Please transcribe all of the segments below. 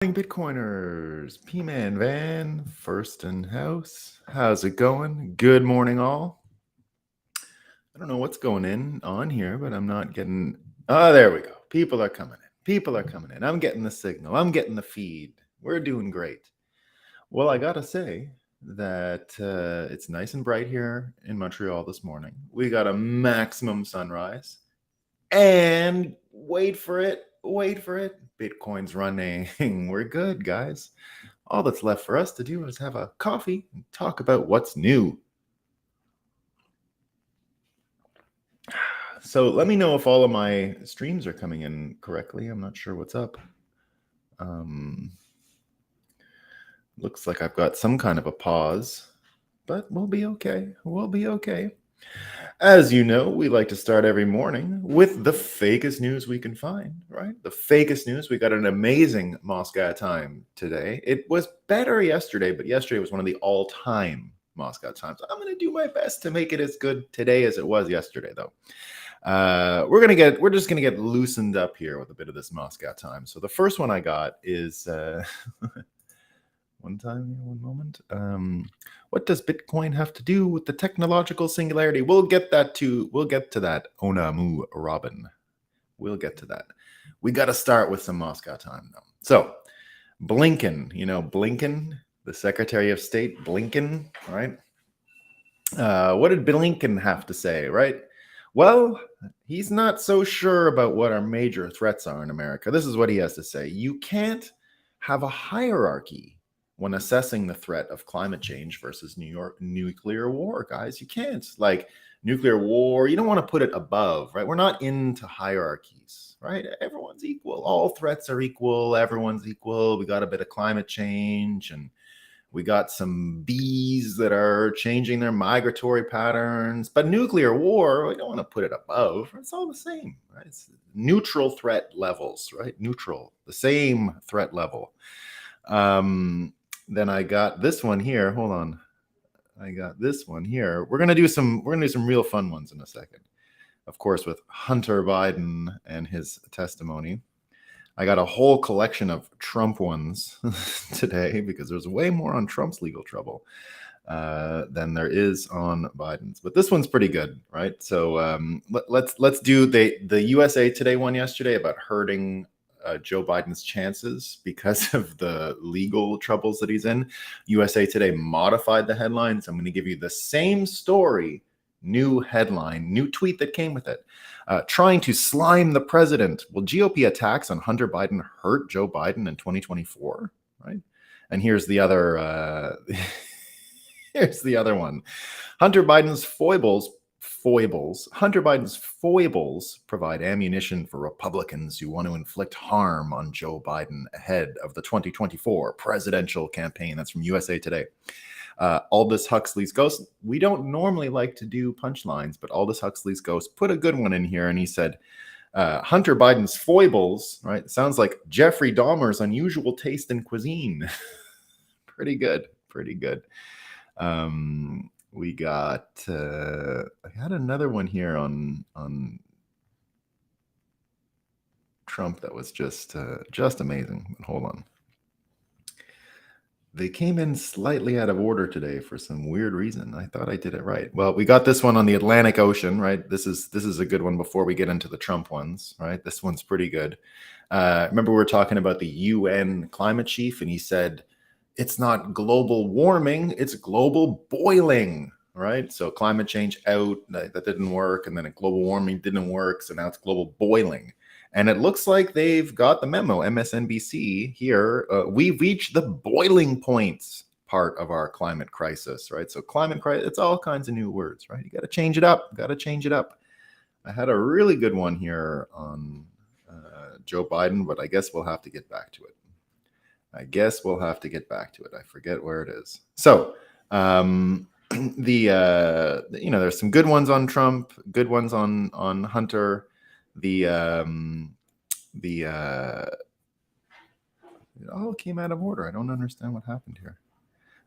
Bitcoiners, P-Man Van, first in house. How's it going? Good morning, all. I don't know what's going on here, but I'm not getting. Oh, there we go. People are coming in. People are coming in. I'm getting the signal. I'm getting the feed. We're doing great. Well, I gotta say that it's nice and bright here in Montreal this morning. We got a maximum sunrise. And wait for it. Bitcoin's running. We're good, guys. All that's left for us to do is have a coffee and talk about what's new. So let me know if all of my streams are coming in correctly. I'm not sure what's up. Looks like I've got some kind of a pause, but we'll be okay. As you know, we like to start every morning with the fakest news we can find, right? The fakest news. We got an amazing Moscow time today. It was better yesterday, but yesterday was one of the all-time Moscow times. I'm going to do my best to make it as good today as it was yesterday, though. We're just gonna get loosened up here with a bit of this Moscow time. So the first one I got is one moment. What does Bitcoin have to do with the technological singularity? We'll get to that. Onamu Robin. We'll get to that. We got to start with some Moscow time though. So Blinken, the Secretary of State, Blinken, right? What did Blinken have to say, right? Well, he's not so sure about what our major threats are in America. This is what he has to say. You can't have a hierarchy when assessing the threat of climate change versus nuclear war, guys. You can't. Like nuclear war, you don't want to put it above, right? We're not into hierarchies, right? Everyone's equal. All threats are equal. Everyone's equal. We got a bit of climate change and we got some bees that are changing their migratory patterns. But nuclear war, we don't want to put it above. It's all the same, right? It's neutral threat levels, right? Neutral, the same threat level. Then I got this one here. Hold on. I got this one here. We're gonna do some real fun ones in a second. Of course, with Hunter Biden and his testimony. I got a whole collection of Trump ones today because there's way more on Trump's legal trouble than there is on Biden's. But this one's pretty good, right? So let's do the USA Today one yesterday about hurting Joe Biden's chances because of the legal troubles that he's in. USA Today modified the headlines. I'm going to give you the same story, new headline, new tweet that came with it. Trying to slime the president. Will GOP attacks on Hunter Biden hurt Joe Biden in 2024? Right. And here's the other. Here's the other one. Hunter Biden's foibles. Hunter Biden's foibles provide ammunition for Republicans who want to inflict harm on Joe Biden ahead of the 2024 presidential campaign. That's from USA Today. Aldous Huxley's Ghost. We don't normally like to do punchlines, but Aldous Huxley's Ghost put a good one in here, and he said, Hunter Biden's foibles, right? Sounds like Jeffrey Dahmer's unusual taste in cuisine. Pretty good. We got, I had another one here on Trump that was just amazing. Hold on. They came in slightly out of order today for some weird reason. I thought I did it right. Well, we got this one on the Atlantic Ocean, right? This is a good one before we get into the Trump ones, right? This one's pretty good. Remember we were talking about the UN climate chief, and he said, it's not global warming, it's global boiling, right? So climate change out, that didn't work, and then global warming didn't work, so now it's global boiling. And it looks like they've got the memo, MSNBC here. We've reached the boiling points part of our climate crisis, right? So climate crisis, it's all kinds of new words, right? You got to change it up. I had a really good one here on Joe Biden, but I guess we'll have to get back to it. I forget where it is. So there's some good ones on Trump, good ones on Hunter. It all came out of order. I don't understand what happened here.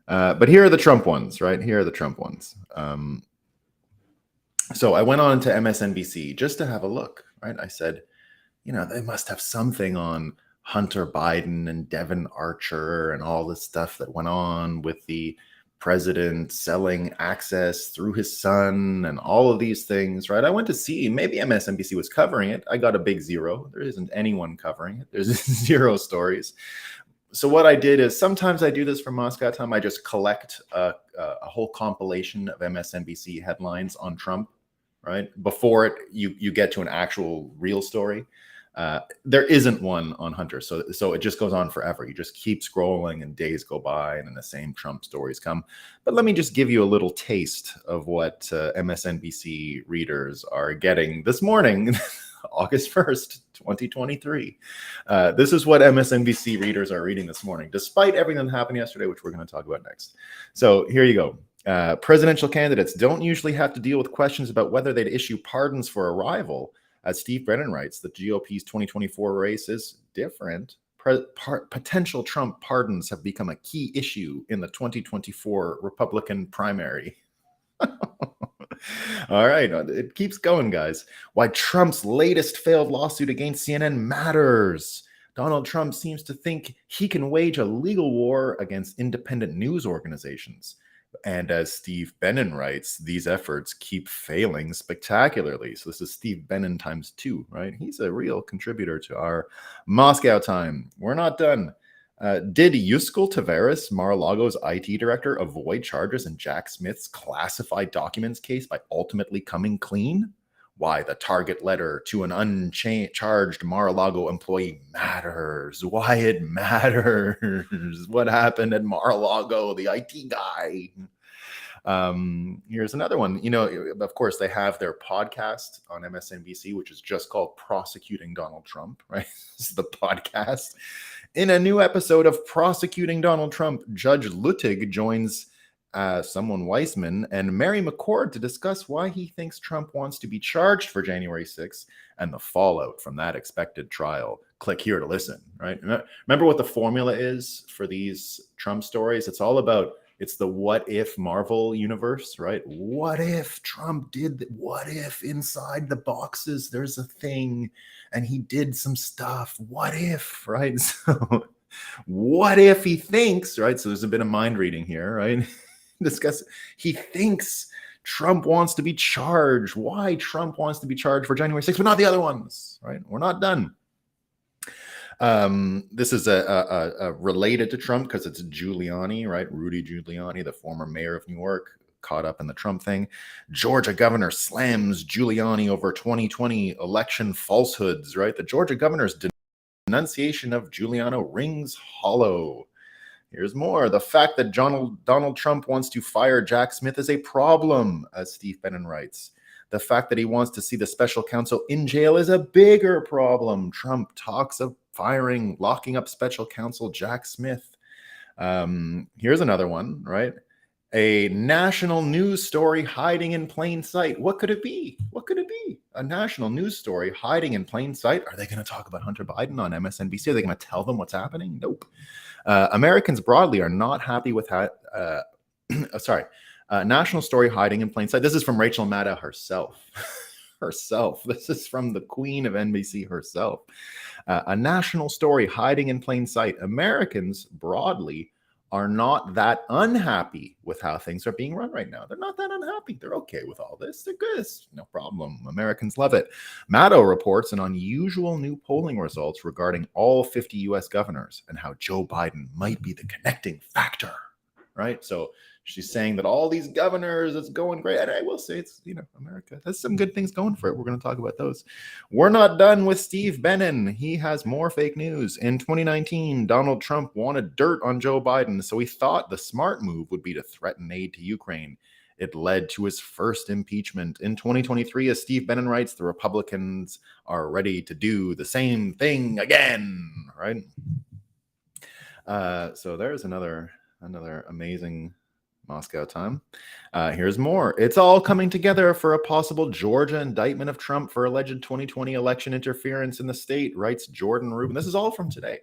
But here are the Trump ones, right? So I went on to MSNBC just to have a look, right? I said, they must have something on Hunter Biden and Devin Archer and all this stuff that went on with the president selling access through his son and all of these things, right? I went to see, maybe MSNBC was covering it. I got a big zero. There isn't anyone covering it. There's zero stories. So what I did is, sometimes I do this for Moscow time. I just collect a whole compilation of MSNBC headlines on Trump, right? Before you get to an actual real story. There isn't one on Hunter, so it just goes on forever. You just keep scrolling and days go by and then the same Trump stories come. But let me just give you a little taste of what MSNBC readers are getting this morning, August 1st, 2023. This is what MSNBC readers are reading this morning, despite everything that happened yesterday, which we're going to talk about next. So here you go. Presidential candidates don't usually have to deal with questions about whether they'd issue pardons for a rival. As Steve Bannon writes, the GOP's 2024 race is different. Potential Trump pardons have become a key issue in the 2024 Republican primary. All right, it keeps going, guys. Why Trump's latest failed lawsuit against CNN matters. Donald Trump seems to think he can wage a legal war against independent news organizations. And as Steve Bannon writes, these efforts keep failing spectacularly. So this is Steve Bannon times 2, right? He's a real contributor to our Moscow time. We're not done. Did Yuscil Taveras, Mar-a-Lago's IT director, avoid charges in Jack Smith's classified documents case by ultimately coming clean? Why the target letter to an uncharged Mar-a-Lago employee matters. Why it matters. What happened at Mar-a-Lago, the IT guy. Here's another one. You know, of course, they have their podcast on MSNBC, which is just called Prosecuting Donald Trump, right? This is the podcast. In a new episode of Prosecuting Donald Trump, Judge Luttig joins someone Weissman and Mary McCord to discuss why he thinks Trump wants to be charged for January 6th and the fallout from that expected trial. Click here to listen, right? Remember what the formula is for these Trump stories? It's all about, it's the what if Marvel universe, right? What if Trump did, what if inside the boxes there's a thing and he did some stuff? What if, right? So what if he thinks, right? So there's a bit of mind reading here, right? He thinks Trump wants to be charged. Why Trump wants to be charged for January 6th, but not the other ones, right? We're not done. This is a related to Trump because it's Giuliani, right? Rudy Giuliani, the former mayor of New York, caught up in the Trump thing. Georgia governor slams Giuliani over 2020 election falsehoods, right? The Georgia governor's denunciation of Giuliani rings hollow. Here's more. The fact that Donald Trump wants to fire Jack Smith is a problem, as Steve Bannon writes. The fact that he wants to see the special counsel in jail is a bigger problem. Trump talks of firing, locking up special counsel Jack Smith. Here's another one, right? A national news story hiding in plain sight. What could it be? What could it be? A national news story hiding in plain sight? Are they going to talk about Hunter Biden on MSNBC? Are they going to tell them what's happening? Nope. Americans broadly are not happy with how, national story hiding in plain sight. This is from Rachel Maddow herself. This is from the queen of NBC herself. A national story hiding in plain sight. Americans broadly are not that unhappy with how things are being run right now. They're not that unhappy. They're okay with all this. They're good. No problem. Americans love it. Maddow reports an unusual new polling results regarding all 50 U.S. governors and how Joe Biden might be the connecting factor, right? So she's saying that all these governors, it's going great. And I will say it's, America has some good things going for it. We're going to talk about those. We're not done with Steve Bannon. He has more fake news. In 2019, Donald Trump wanted dirt on Joe Biden, so he thought the smart move would be to threaten aid to Ukraine. It led to his first impeachment. In 2023, as Steve Bannon writes, the Republicans are ready to do the same thing again, right? So there's another amazing Moscow time. Here's more. It's all coming together for a possible Georgia indictment of Trump for alleged 2020 election interference in the state, writes Jordan Rubin. This is all from today.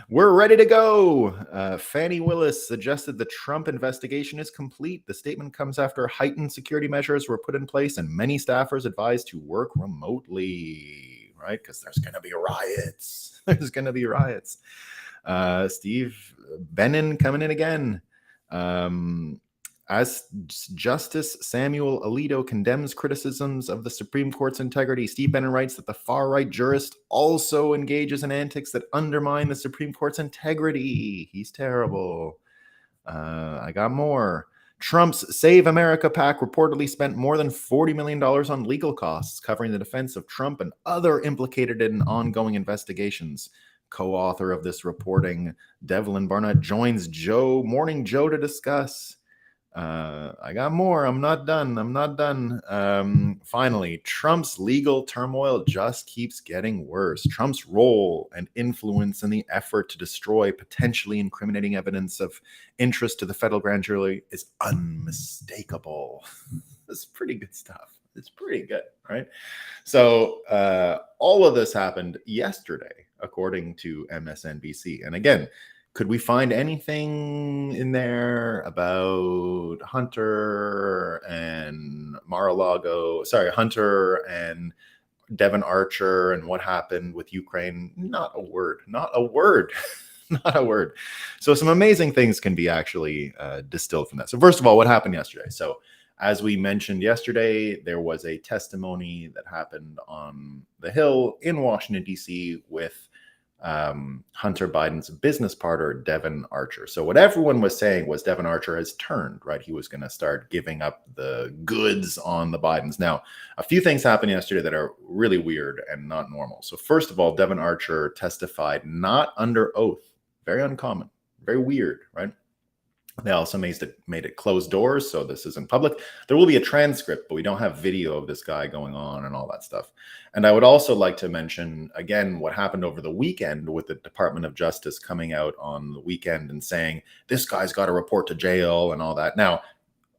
We're ready to go. Fannie Willis suggested the Trump investigation is complete. The statement comes after heightened security measures were put in place and many staffers advised to work remotely. right? Because there's going to be riots. There's going to be riots. Steve Bannon coming in again. As Justice Samuel Alito condemns criticisms of the Supreme Court's integrity, Steve Bannon writes that the far-right jurist also engages in antics that undermine the Supreme Court's integrity. He's terrible. I got more. Trump's Save America PAC reportedly spent more than $40 million on legal costs covering the defense of Trump and other implicated in ongoing investigations. Co-author of this reporting, Devlin Barnett, joins Morning Joe to discuss. I got more. I'm not done. Finally, Trump's legal turmoil just keeps getting worse. Trump's role and influence in the effort to destroy potentially incriminating evidence of interest to the federal grand jury is unmistakable. It's pretty good stuff. It's pretty good, right? So all of this happened yesterday, according to MSNBC. And again, could we find anything in there about Hunter and Hunter and Devin Archer and what happened with Ukraine? Not a word. Not a word. So some amazing things can be actually distilled from that. So first of all, what happened yesterday? So as we mentioned yesterday, there was a testimony that happened on the Hill in Washington, D.C. with Hunter Biden's business partner, Devin Archer. So what everyone was saying was Devin Archer has turned, right? He was going to start giving up the goods on the Bidens. Now, a few things happened yesterday that are really weird and not normal. So first of all, Devin Archer testified not under oath. Very uncommon, very weird, right? They also made it closed doors, so this isn't public. There will be a transcript, but we don't have video of this guy going on and all that stuff. And I would also like to mention, again, what happened over the weekend with the Department of Justice coming out on the weekend and saying, this guy's got to report to jail and all that. Now,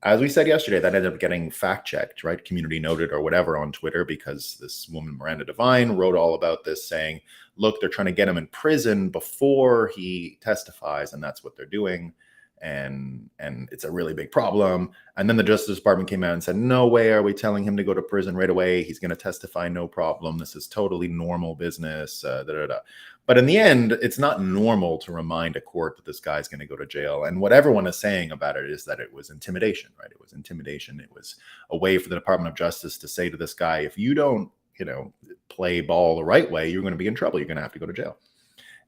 as we said yesterday, that ended up getting fact-checked, right? Community noted or whatever on Twitter, because this woman, Miranda Devine, wrote all about this saying, look, they're trying to get him in prison before he testifies, and that's what they're doing. And it's a really big problem. And then the Justice Department came out and said, no way are we telling him to go to prison right away. He's going to testify, no problem. This is totally normal business. But in the end, it's not normal to remind a court that this guy's going to go to jail. And what everyone is saying about it is that it was intimidation, right? It was intimidation. It was a way for the Department of Justice to say to this guy, if you don't, play ball the right way, you're going to be in trouble. You're going to have to go to jail.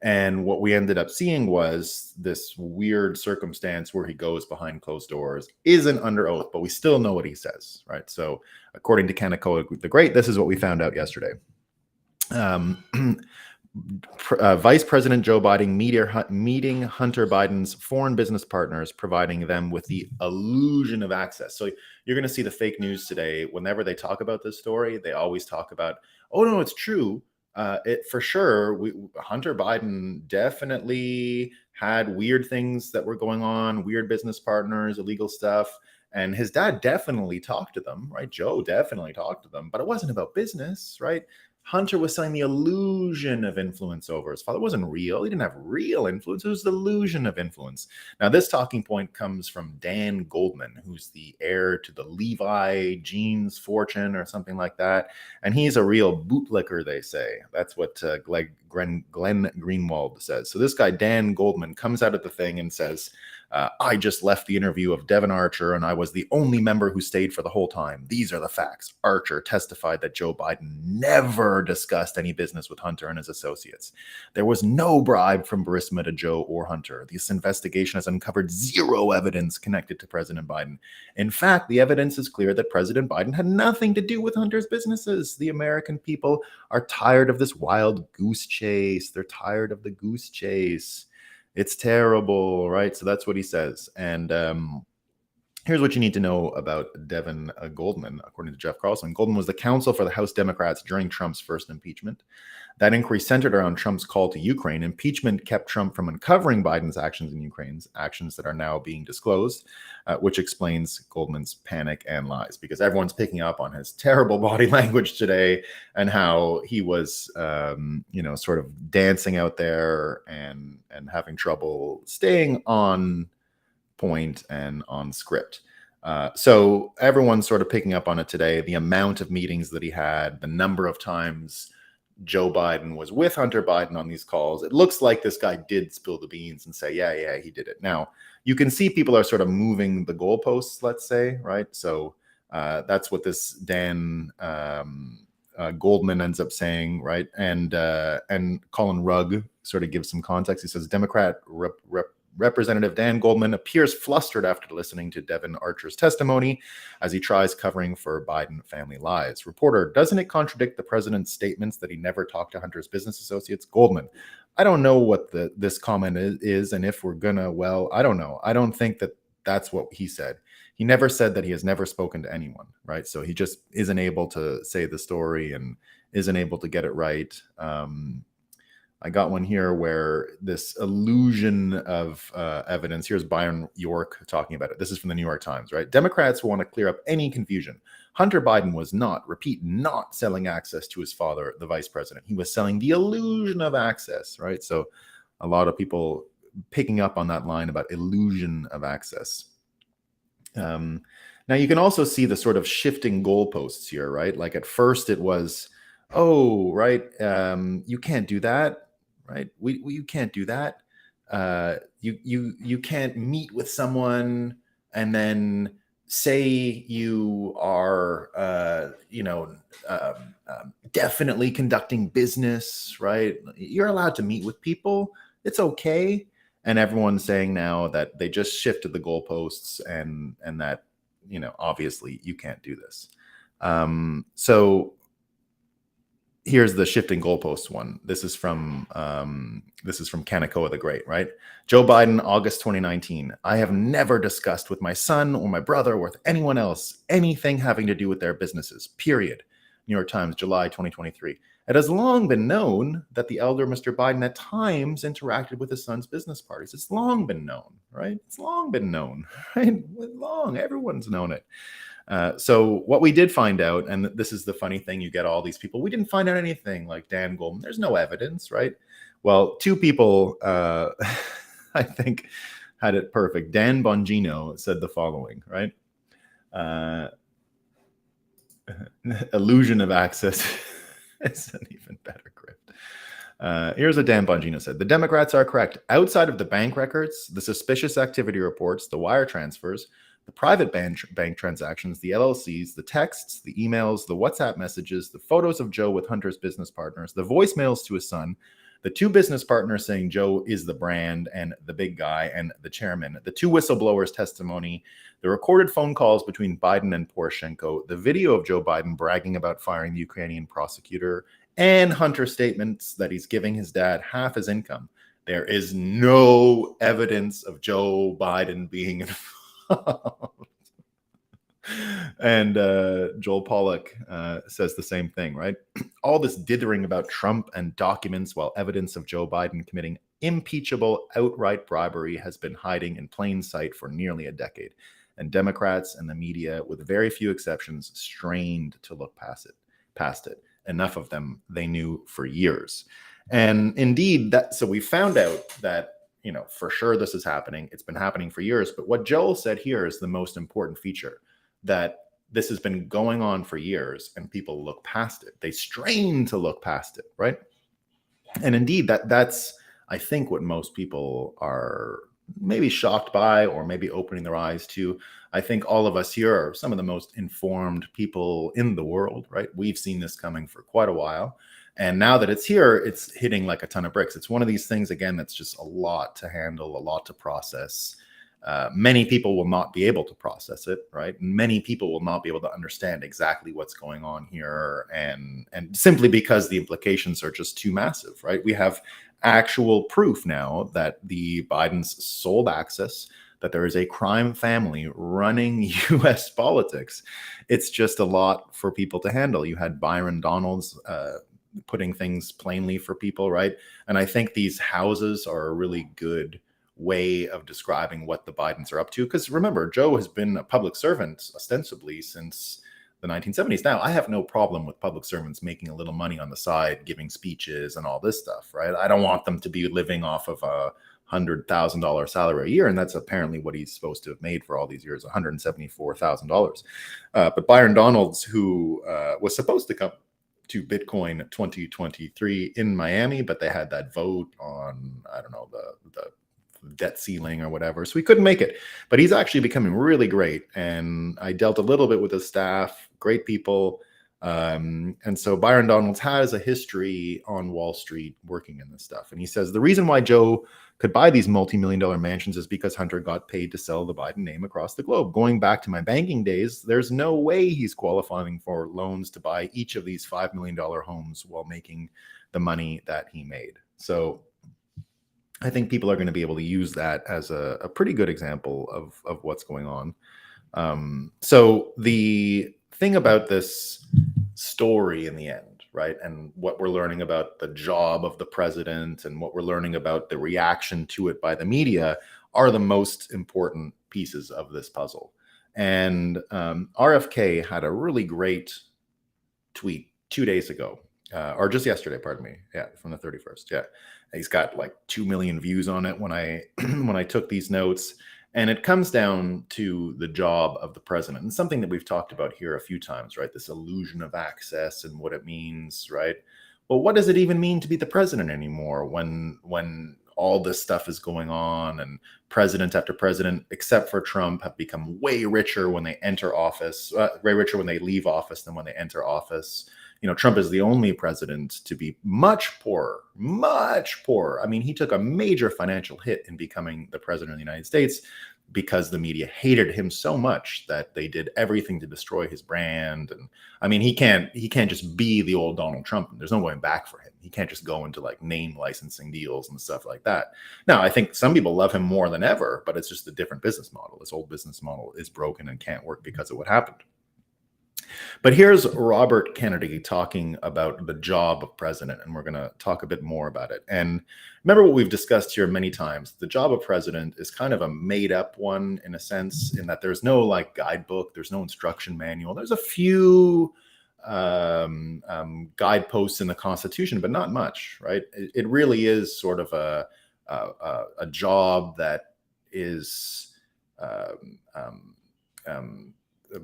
And what we ended up seeing was this weird circumstance where he goes behind closed doors, isn't under oath, but we still know what he says, right? So according to Kaneko the Great, this is what we found out yesterday. Vice President Joe Biden meeting Hunter Biden's foreign business partners, providing them with the illusion of access. So you're going to see the fake news today. Whenever they talk about this story, they always talk about, oh, no, it's true. For sure, Hunter Biden definitely had weird things that were going on, weird business partners, illegal stuff. And his dad definitely talked to them, right? Joe definitely talked to them, but it wasn't about business, right? Hunter was selling the illusion of influence over his father. It wasn't real. He didn't have real influence. It was the illusion of influence. Now, this talking point comes from Dan Goldman, who's the heir to the Levi Jeans fortune or something like that. And he's a real bootlicker, they say. That's what Glenn Greenwald says. So this guy, Dan Goldman, comes out at the thing and says, I just left the interview of Devin Archer, and I was the only member who stayed for the whole time. These are the facts. Archer testified that Joe Biden never discussed any business with Hunter and his associates. There was no bribe from Burisma to Joe or Hunter. This investigation has uncovered zero evidence connected to President Biden. In fact, the evidence is clear that President Biden had nothing to do with Hunter's businesses. The American people are tired of this wild goose chase. They're tired of the goose chase. It's terrible, right? So that's what he says. And here's what you need to know about Devin Goldman, according to Jeff Carlson. Goldman was the counsel for the House Democrats during Trump's first impeachment. That inquiry centered around Trump's call to Ukraine. Impeachment kept Trump from uncovering Biden's actions in Ukraine's actions that are now being disclosed, which explains Goldman's panic and lies, because everyone's picking up on his terrible body language today and how he was, sort of dancing out there and having trouble staying on point and on script. So everyone's sort of picking up on it today, the amount of meetings that he had, the number of times Joe Biden was with Hunter Biden on these calls. It looks like this guy did spill the beans and say, yeah, he did it. Now, you can see people are sort of moving the goalposts, let's say, right? So that's what this Dan Goldman ends up saying, right? And Colin Rugg sort of gives some context. He says, Democrat Representative Dan Goldman appears flustered after listening to Devin Archer's testimony as he tries covering for Biden family lies. Reporter, doesn't it contradict the president's statements that he never talked to Hunter's business associates? Goldman, I don't know what this comment is, and if we're gonna, well, I don't know. I don't think that's what he said. He never said that he has never spoken to anyone, right? So he just isn't able to say the story and isn't able to get it right. I got one here where this illusion of evidence. Here's Byron York talking about it. This is from the New York Times, right? Democrats want to clear up any confusion. Hunter Biden was not selling access to his father, the vice president. He was selling the illusion of access, right? So a lot of people picking up on that line about illusion of access. Now you can also see the sort of shifting goalposts here, right? Like at first it was, oh, right, you can't do that. Right? You can't do that. You can't meet with someone and then say you are, definitely conducting business, right? You're allowed to meet with people. It's okay. And everyone's saying now that they just shifted the goalposts and that, obviously you can't do this. So here's the shifting goalposts one. This is from Kaneko the Great, right? Joe Biden, August 2019. I have never discussed with my son or my brother or with anyone else anything having to do with their businesses, period. New York Times, July 2023. It has long been known that the elder Mr. Biden at times interacted with his son's business parties. It's long been known, right? It's long been known, right? Long, everyone's known it. So what we did find out, and this is the funny thing, you get all these people, we didn't find out anything like Dan Goldman. There's no evidence, right? Well, two people, I think, had it perfect. Dan Bongino said the following, right? Illusion of access is an even better grift. Here's what Dan Bongino said. The Democrats are correct. Outside of the bank records, the suspicious activity reports, the wire transfers, the private bank transactions, the LLCs, the texts, the emails, the WhatsApp messages, the photos of Joe with Hunter's business partners, the voicemails to his son, the two business partners saying Joe is the brand and the big guy and the chairman, the two whistleblowers' testimony, the recorded phone calls between Biden and Poroshenko, the video of Joe Biden bragging about firing the Ukrainian prosecutor, and Hunter's statements that he's giving his dad half his income. There is no evidence of Joe Biden being involved. And Joel Pollack says the same thing, right? All this dithering about Trump and documents while evidence of Joe Biden committing impeachable outright bribery has been hiding in plain sight for nearly a decade. And Democrats and the media, with very few exceptions, strained to look past it. Enough of them they knew for years. And indeed, so we found out that for sure this is happening. It's been happening for years. But what Joel said here is the most important feature, that this has been going on for years and people look past it. They strain to look past it, right? And indeed, that's, I think, what most people are maybe shocked by or maybe opening their eyes to. I think all of us here are some of the most informed people in the world, right? We've seen this coming for quite a while. And now that it's here, it's hitting like a ton of bricks. It's one of these things, again, that's just a lot to handle, a lot to process. Many people will not be able to process it, right? Many people will not be able to understand exactly what's going on here. And simply because the implications are just too massive, right? We have actual proof now that the Bidens sold access, that there is a crime family running U.S. politics. It's just a lot for people to handle. You had Byron Donalds putting things plainly for people, right? And I think these houses are a really good way of describing what the Bidens are up to. Because remember, Joe has been a public servant ostensibly since the 1970s. Now, I have no problem with public servants making a little money on the side, giving speeches and all this stuff, right? I don't want them to be living off of a $100,000 salary a year. And that's apparently what he's supposed to have made for all these years, $174,000. But Byron Donalds, who was supposed to come to Bitcoin 2023 in Miami, but they had that vote on, I don't know, the debt ceiling or whatever, so we couldn't make it. But he's actually becoming really great, and I dealt a little bit with his staff, great people. And so Byron Donalds has a history on Wall Street working in this stuff. And he says the reason why Joe could buy these multi-million-dollar mansions is because Hunter got paid to sell the Biden name across the globe. Going back to my banking days, there's no way he's qualifying for loans to buy each of these $5 million homes while making the money that he made. So I think people are going to be able to use that as a pretty good example of what's going on. So the thing about this story in the end, right, and what we're learning about the job of the president and what we're learning about the reaction to it by the media are the most important pieces of this puzzle. And RFK had a really great tweet 2 days ago, or just yesterday, pardon me. Yeah, from the 31st. Yeah, he's got like 2 million views on it when I when I took these notes. And it comes down to the job of the president, and something that we've talked about here a few times, right? This illusion of access and what it means, right? Well, what does it even mean to be the president anymore when all this stuff is going on and president after president, except for Trump, have become way richer when they enter office, way richer when they leave office than when they enter office. You know, Trump is the only president to be much poorer, much poorer. I mean, he took a major financial hit in becoming the president of the United States because the media hated him so much that they did everything to destroy his brand. And I mean, he can't just be the old Donald Trump. There's no going back for him. He can't just go into like name licensing deals and stuff like that. Now, I think some people love him more than ever, but it's just a different business model. This old business model is broken and can't work because of what happened. But here's Robert Kennedy talking about the job of president, and we're going to talk a bit more about it. And remember what we've discussed here many times. The job of president is kind of a made-up one in a sense, in that there's no like guidebook, there's no instruction manual. There's a few guideposts in the Constitution, but not much, right? It really is sort of a job that is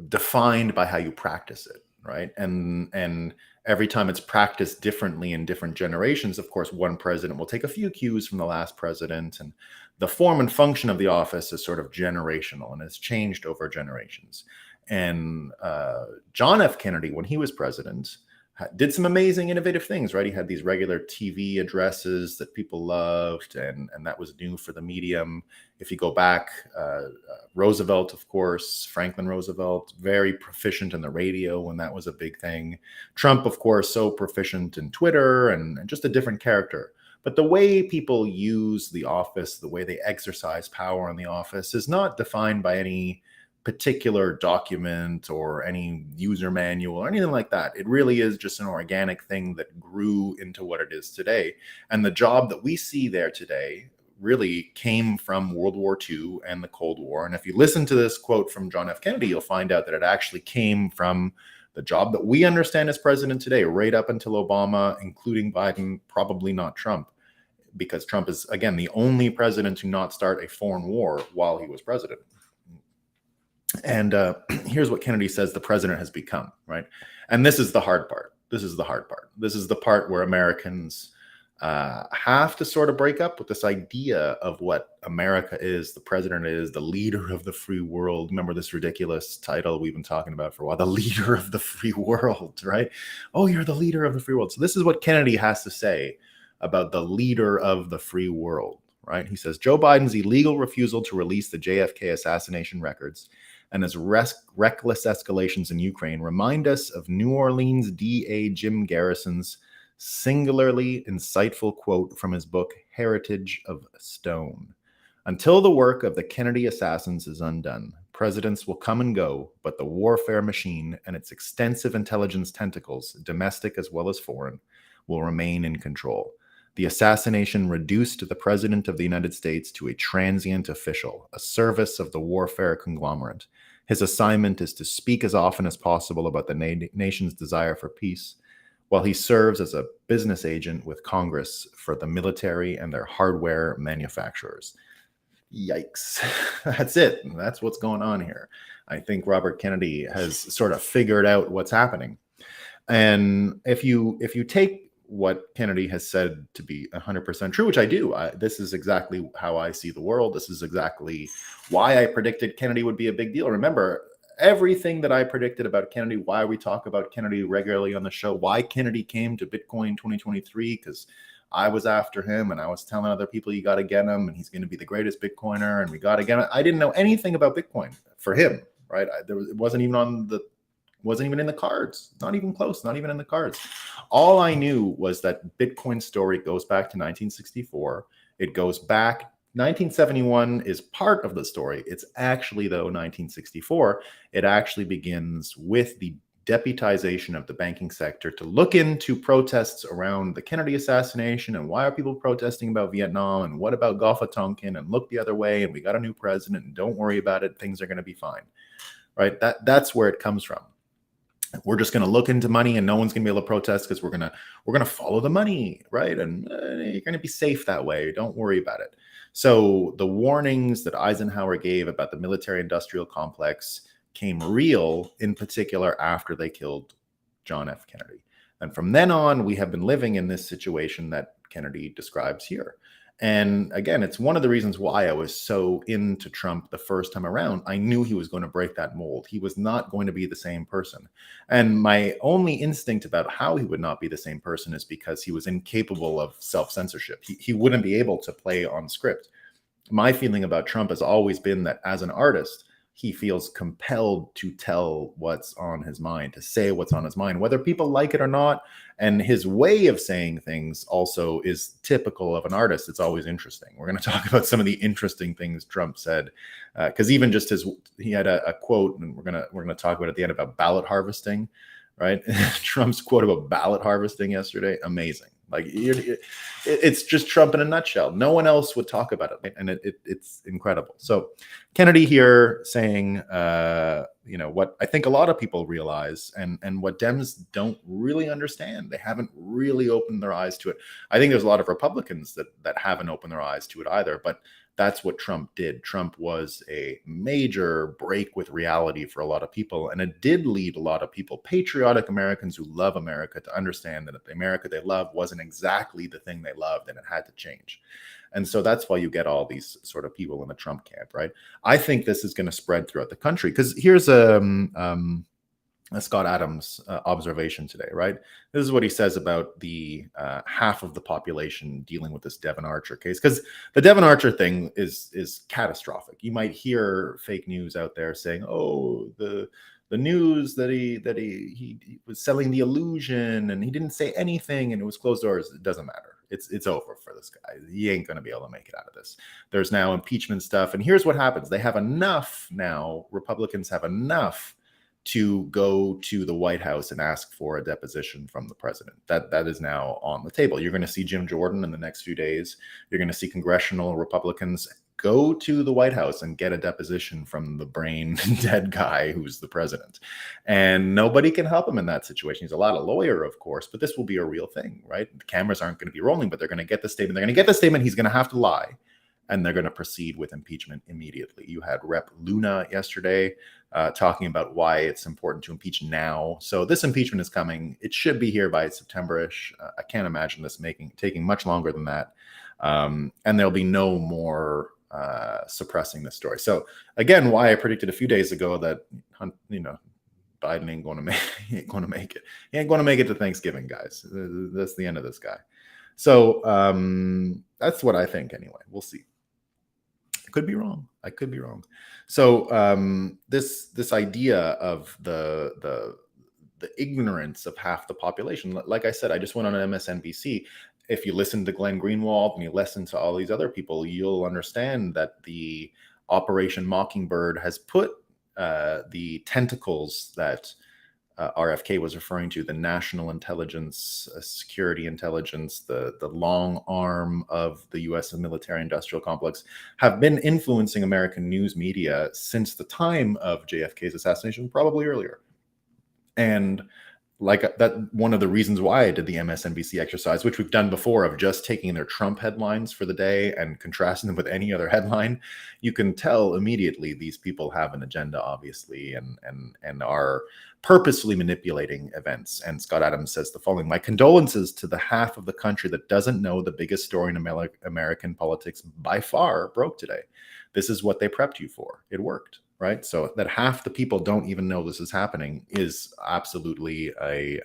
defined by how you practice it, right? And every time it's practiced differently in different generations, of course, one president will take a few cues from the last president, and the form and function of the office is sort of generational and has changed over generations. And John F. Kennedy, when he was president, did some amazing, innovative things, right? He had these regular TV addresses that people loved, and that was new for the medium. If you go back, Roosevelt, of course, Franklin Roosevelt, very proficient in the radio when that was a big thing. Trump, of course, so proficient in Twitter and just a different character. But the way people use the office, the way they exercise power in the office is not defined by any particular document or any user manual or anything like that. It really is just an organic thing that grew into what it is today. And the job that we see there today really came from World War II and the Cold War. And if you listen to this quote from John F. Kennedy, you'll find out that it actually came from the job that we understand as president today, right up until Obama, including Biden, probably not Trump, because Trump is, again, the only president to not start a foreign war while he was president. And here's what Kennedy says the president has become, right? And this is the hard part. This is the hard part. This is the part where Americans have to sort of break up with this idea of what America is, the president is, the leader of the free world. Remember this ridiculous title we've been talking about for a while, the leader of the free world, right? Oh, you're the leader of the free world. So this is what Kennedy has to say about the leader of the free world, right? He says, Joe Biden's illegal refusal to release the JFK assassination records and his reckless escalations in Ukraine remind us of New Orleans DA Jim Garrison's singularly insightful quote from his book, Heritage of Stone. Until the work of the Kennedy assassins is undone, presidents will come and go, but the warfare machine and its extensive intelligence tentacles, domestic as well as foreign, will remain in control. The assassination reduced the President of the United States to a transient official, a service of the warfare conglomerate. His assignment is to speak as often as possible about the nation's desire for peace, while he serves as a business agent with Congress for the military and their hardware manufacturers. Yikes. That's it. That's what's going on here. I think Robert Kennedy has sort of figured out what's happening. And if you take what Kennedy has said to be 100% true, which I do, this is exactly how I see the world. This is exactly why I predicted Kennedy would be a big deal. Remember, everything that I predicted about Kennedy, why we talk about Kennedy regularly on the show, why Kennedy came to Bitcoin 2023, because I was after him and I was telling other people, you got to get him and he's going to be the greatest Bitcoiner and we got to get him. I didn't know anything about Bitcoin for him, right? It wasn't even in the cards, not even close, not even in the cards. All I knew was that Bitcoin's story goes back to 1964. It goes back, 1971 is part of the story. It's actually, though, 1964. It actually begins with the deputization of the banking sector to look into protests around the Kennedy assassination and why are people protesting about Vietnam and what about Gulf of Tonkin and look the other way and we got a new president and don't worry about it, things are going to be fine, right? That's where it comes from. We're just going to look into money and no one's going to be able to protest because we're going to follow the money, right? And you're going to be safe that way. Don't worry about it. So the warnings that Eisenhower gave about the military industrial complex came real, in particular after they killed John F. Kennedy. And from then on, we have been living in this situation that Kennedy describes here. And again, it's one of the reasons why I was so into Trump the first time around. I knew he was going to break that mold. He was not going to be the same person. And my only instinct about how he would not be the same person is because he was incapable of self-censorship. He wouldn't be able to play on script. My feeling about Trump has always been that as an artist, he feels compelled to tell what's on his mind, to say what's on his mind, whether people like it or not. And his way of saying things also is typical of an artist. It's always interesting. We're going to talk about some of the interesting things Trump said, because even just he had a quote, and we're going to talk about at the end about ballot harvesting, right? Trump's quote about ballot harvesting yesterday, amazing. Like it's just Trump in a nutshell. No one else would talk about it, and it's incredible. So Kennedy here saying, what I think a lot of people realize, and what Dems don't really understand. They haven't really opened their eyes to it. I think there's a lot of Republicans that haven't opened their eyes to it either. But that's what Trump did. Trump was a major break with reality for a lot of people. And it did lead a lot of people, patriotic Americans who love America, to understand that the America they love wasn't exactly the thing they loved and it had to change. And so that's why you get all these sort of people in the Trump camp, right? I think this is going to spread throughout the country because here's a Scott Adams observation today, right? This is what he says about the half of the population dealing with this Devin Archer case, because the Devin Archer thing is catastrophic. You might hear fake news out there saying, "Oh, the news that he was selling the illusion and he didn't say anything and it was closed doors." It doesn't matter. It's over for this guy. He ain't going to be able to make it out of this. There's now impeachment stuff, and here's what happens: they have enough now. Republicans have enough to go to the White House and ask for a deposition from the president. That is now on the table. You're going to see Jim Jordan in the next few days. You're going to see congressional Republicans go to the White House and get a deposition from the brain dead guy who's the president. And nobody can help him in that situation. He's a lot of lawyer, of course, but this will be a real thing, right? The cameras aren't going to be rolling, but they're going to get the statement. They're going to get the statement. He's going to have to lie. And they're going to proceed with impeachment immediately. You had Rep. Luna yesterday talking about why it's important to impeach now. So this impeachment is coming. It should be here by September-ish. I can't imagine this taking much longer than that. And there'll be no more suppressing this story. So again, why I predicted a few days ago that Biden ain't going to make it. He ain't going to make it to Thanksgiving, guys. That's the end of this guy. So that's what I think anyway. We'll see. I could be wrong. So this idea of the ignorance of half the population, like I said, I just went on MSNBC. If you listen to Glenn Greenwald and you listen to all these other people, you'll understand that the Operation Mockingbird has put the tentacles that RFK was referring to, the national intelligence, security intelligence, the long arm of the U.S. military industrial complex, have been influencing American news media since the time of JFK's assassination, probably earlier. And like that, one of the reasons why I did the MSNBC exercise, which we've done before, of just taking their Trump headlines for the day and contrasting them with any other headline, you can tell immediately these people have an agenda, obviously, and are purposefully manipulating events. And Scott Adams says the following: "My condolences to the half of the country that doesn't know the biggest story in American politics by far broke today. This is what they prepped you for. It worked." Right? So that half the people don't even know this is happening is absolutely a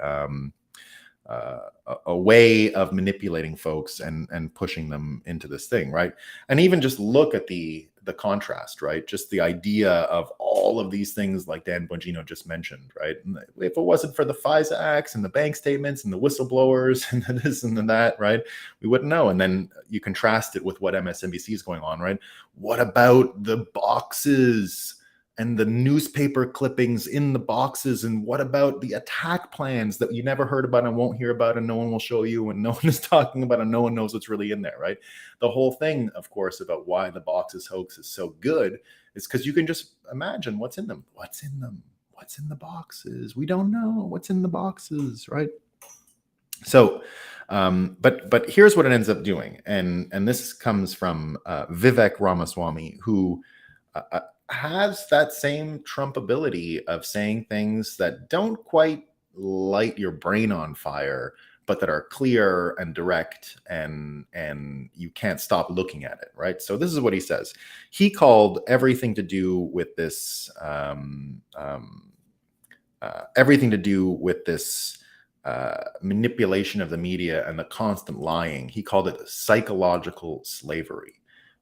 way of manipulating folks and pushing them into this thing, right? And even just look at the contrast, right? Just the idea of all of these things like Dan Bongino just mentioned, right? If it wasn't for the FISA acts and the bank statements and the whistleblowers and this and that, right, we wouldn't know. And then you contrast it with what MSNBC is going on, right? What about the boxes and the newspaper clippings in the boxes? And what about the attack plans that you never heard about and won't hear about, and no one will show you, and no one is talking about, and no one knows what's really in there, right? The whole thing, of course, about why the boxes hoax is so good is because you can just imagine what's in them. What's in them? What's in the boxes? We don't know what's in the boxes, right? So, but here's what it ends up doing, and this comes from Vivek Ramaswamy, who has that same Trump ability of saying things that don't quite light your brain on fire, but that are clear and direct, and you can't stop looking at it, right? So this is what he says. He called everything to do with this manipulation of the media and the constant lying. He called it psychological slavery.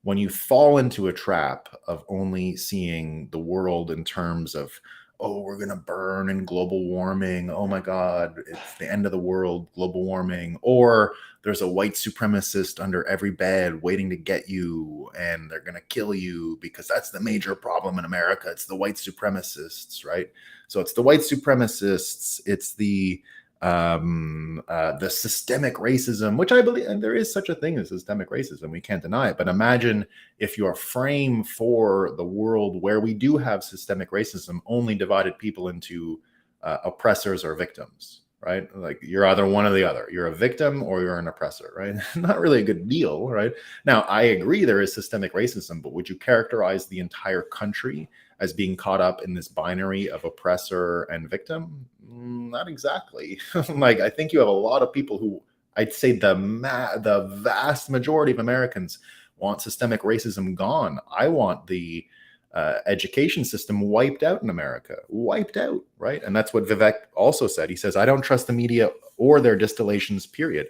When you fall into a trap of only seeing the world in terms of, oh, we're going to burn in global warming, oh my God, it's the end of the world, global warming, or there's a white supremacist under every bed waiting to get you and they're going to kill you because that's the major problem in America. It's the white supremacists, right? So it's the white supremacists, it's the systemic racism, which I believe, and there is such a thing as systemic racism, we can't deny it. But imagine if your frame for the world where we do have systemic racism only divided people into oppressors or victims, right? Like you're either one or the other. You're a victim or you're an oppressor, right? Not really a good deal, right? Now, I agree there is systemic racism, but would you characterize the entire country as being caught up in this binary of oppressor and victim? Not exactly. Like, I think you have a lot of people who, I'd say the vast majority of Americans want systemic racism gone. I want the education system wiped out in America, wiped out, right? And that's what Vivek also said. He says, I don't trust the media or their distillations, period.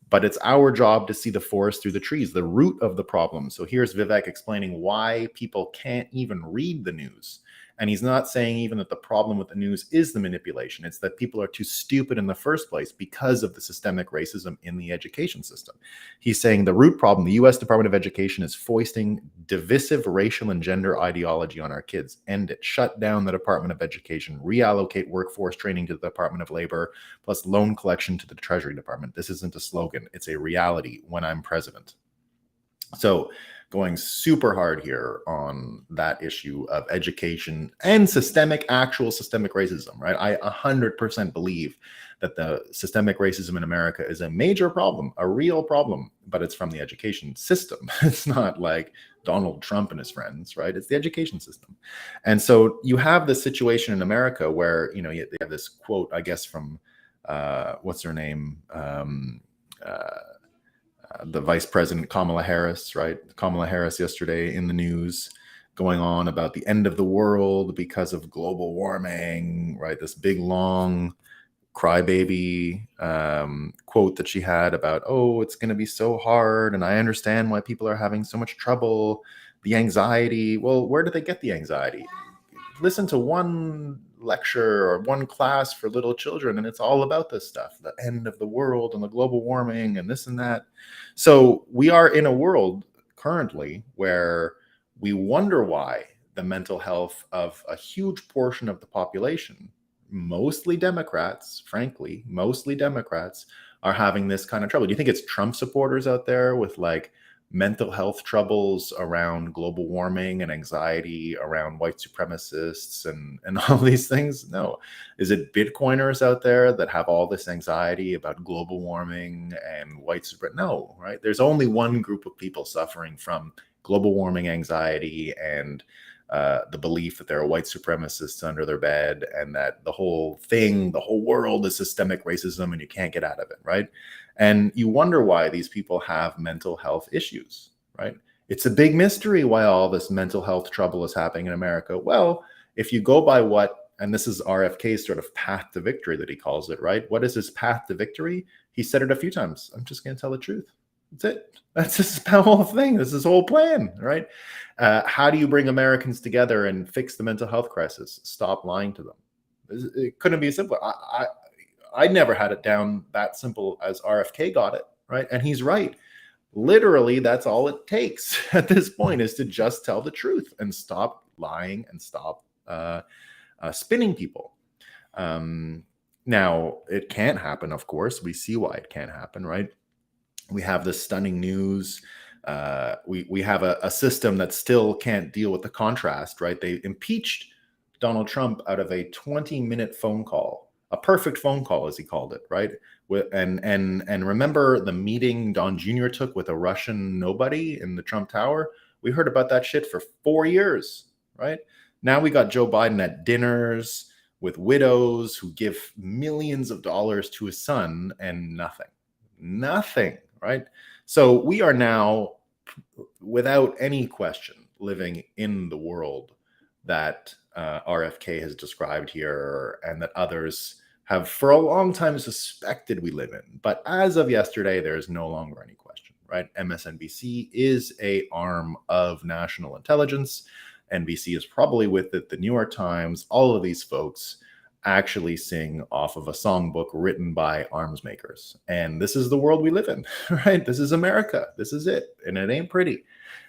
But it's our job to see the forest through the trees, the root of the problem. So here's Vivek explaining why people can't even read the news. And he's not saying even that the problem with the news is the manipulation. It's that people are too stupid in the first place because of the systemic racism in the education system. He's saying the root problem, the US Department of Education is foisting divisive racial and gender ideology on our kids. End it. Shut down the Department of Education. Reallocate workforce training to the Department of Labor, plus loan collection to the Treasury Department. This isn't a slogan. It's a reality when I'm president. So going super hard here on that issue of education and actual systemic racism, right? I 100% believe that the systemic racism in America is a major problem, a real problem, but it's from the education system. It's not like Donald Trump and his friends, right? It's the education system. And so you have this situation in America where, you know, they have this quote, I guess, from, what's her name? The Vice President Kamala Harris, right? Kamala Harris yesterday in the news going on about the end of the world because of global warming, right? This big, long crybaby quote that she had about, oh, it's going to be so hard. And I understand why people are having so much trouble, the anxiety. Well, where do they get the anxiety? Listen to one lecture or one class for little children, and it's all about this stuff, the end of the world and the global warming and this and that. So we are in a world currently where we wonder why the mental health of a huge portion of the population, mostly Democrats, frankly, mostly Democrats, are having this kind of trouble. Do you think it's Trump supporters out there with like mental health troubles around global warming and anxiety around white supremacists and all these things? No. Is it Bitcoiners out there that have all this anxiety about global warming and white supremacy? No, right? There's only one group of people suffering from global warming anxiety and the belief that there are white supremacists under their bed and that the whole thing, the whole world is systemic racism and you can't get out of it, right? And you wonder why these people have mental health issues, right? It's a big mystery why all this mental health trouble is happening in America. Well, if you go by what, and this is RFK's sort of path to victory that he calls it, right? What is his path to victory? He said it a few times. I'm just going to tell the truth. That's it. That's his whole thing. This is his whole plan, right? How do you bring Americans together and fix the mental health crisis? Stop lying to them. It couldn't be simpler. I never had it down that simple as RFK got it, right? And he's right. Literally, that's all it takes at this point is to just tell the truth and stop lying and stop spinning people. Now, it can't happen, of course. We see why it can't happen, right? We have this stunning news. We have a system that still can't deal with the contrast, right? They impeached Donald Trump out of a 20-minute phone call, a perfect phone call, as he called it, right? And remember the meeting Don Jr. took with a Russian nobody in the Trump Tower? We heard about that shit for 4 years, right? Now we got Joe Biden at dinners with widows who give millions of dollars to his son and nothing, right? So we are now, without any question, living in the world that RFK has described here and that others have for a long time suspected we live in. But as of yesterday, there is no longer any question, right? MSNBC is an arm of national intelligence. NBC is probably with it. The New York Times, all of these folks actually sing off of a songbook written by arms makers. And this is the world we live in, right? This is America. This is it. And it ain't pretty.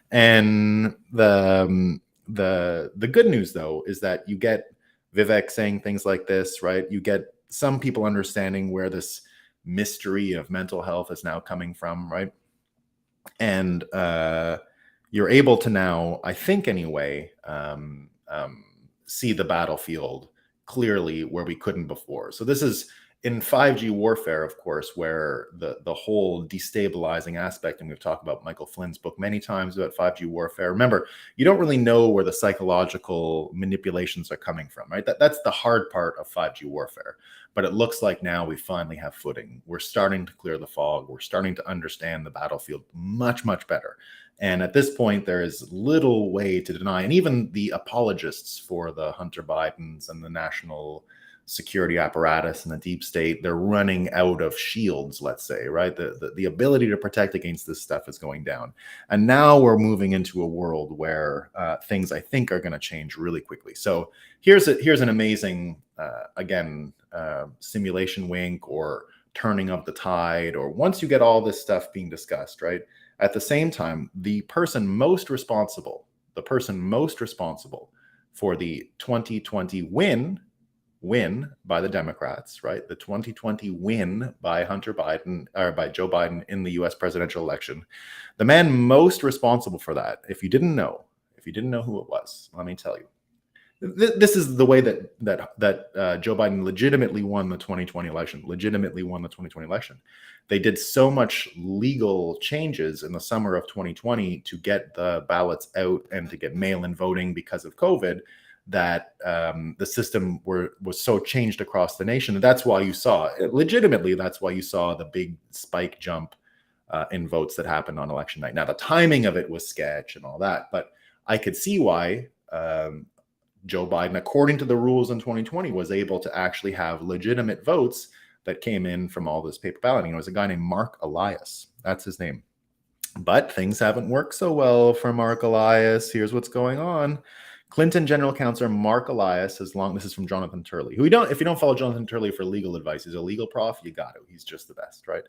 And the good news, though, is that you get Vivek saying things like this, right? You get some people understanding where this mystery of mental health is now coming from, right? And you're able to now, I think anyway, see the battlefield clearly where we couldn't before. So this is in 5G warfare, of course, where the whole destabilizing aspect, and we've talked about Michael Flynn's book many times about 5G warfare. Remember, you don't really know where the psychological manipulations are coming from, right? That's the hard part of 5G warfare. But it looks like now we finally have footing. We're starting to clear the fog. We're starting to understand the battlefield much, much better. And at this point, there is little way to deny, and even the apologists for the Hunter Bidens and the national security apparatus and the deep state, they're running out of shields, let's say, right? The ability to protect against this stuff is going down. And now we're moving into a world where things, I think, are going to change really quickly. So here's an amazing, simulation wink or turning of the tide, or once you get all this stuff being discussed, right? At the same time, the person most responsible for the 2020 win by the Democrats, right? The 2020 win by Hunter Biden or by Joe Biden in the US presidential election. The man most responsible for that, if you didn't know who it was, let me tell you. This is the way that Joe Biden legitimately won the 2020 election. They did so much legal changes in the summer of 2020 to get the ballots out and to get mail-in voting because of COVID that the system was so changed across the nation. And that's why you saw the big spike jump in votes that happened on election night. Now, the timing of it was sketch and all that, but I could see why Joe Biden, according to the rules in 2020, was able to actually have legitimate votes that came in from all this paper balloting. It was a guy named Mark Elias. That's his name. But things haven't worked so well for Mark Elias. Here's what's going on. Clinton General Counsel Mark Elias this is from Jonathan Turley, if you don't follow Jonathan Turley for legal advice, he's a legal prof, you got to. He's just the best, right?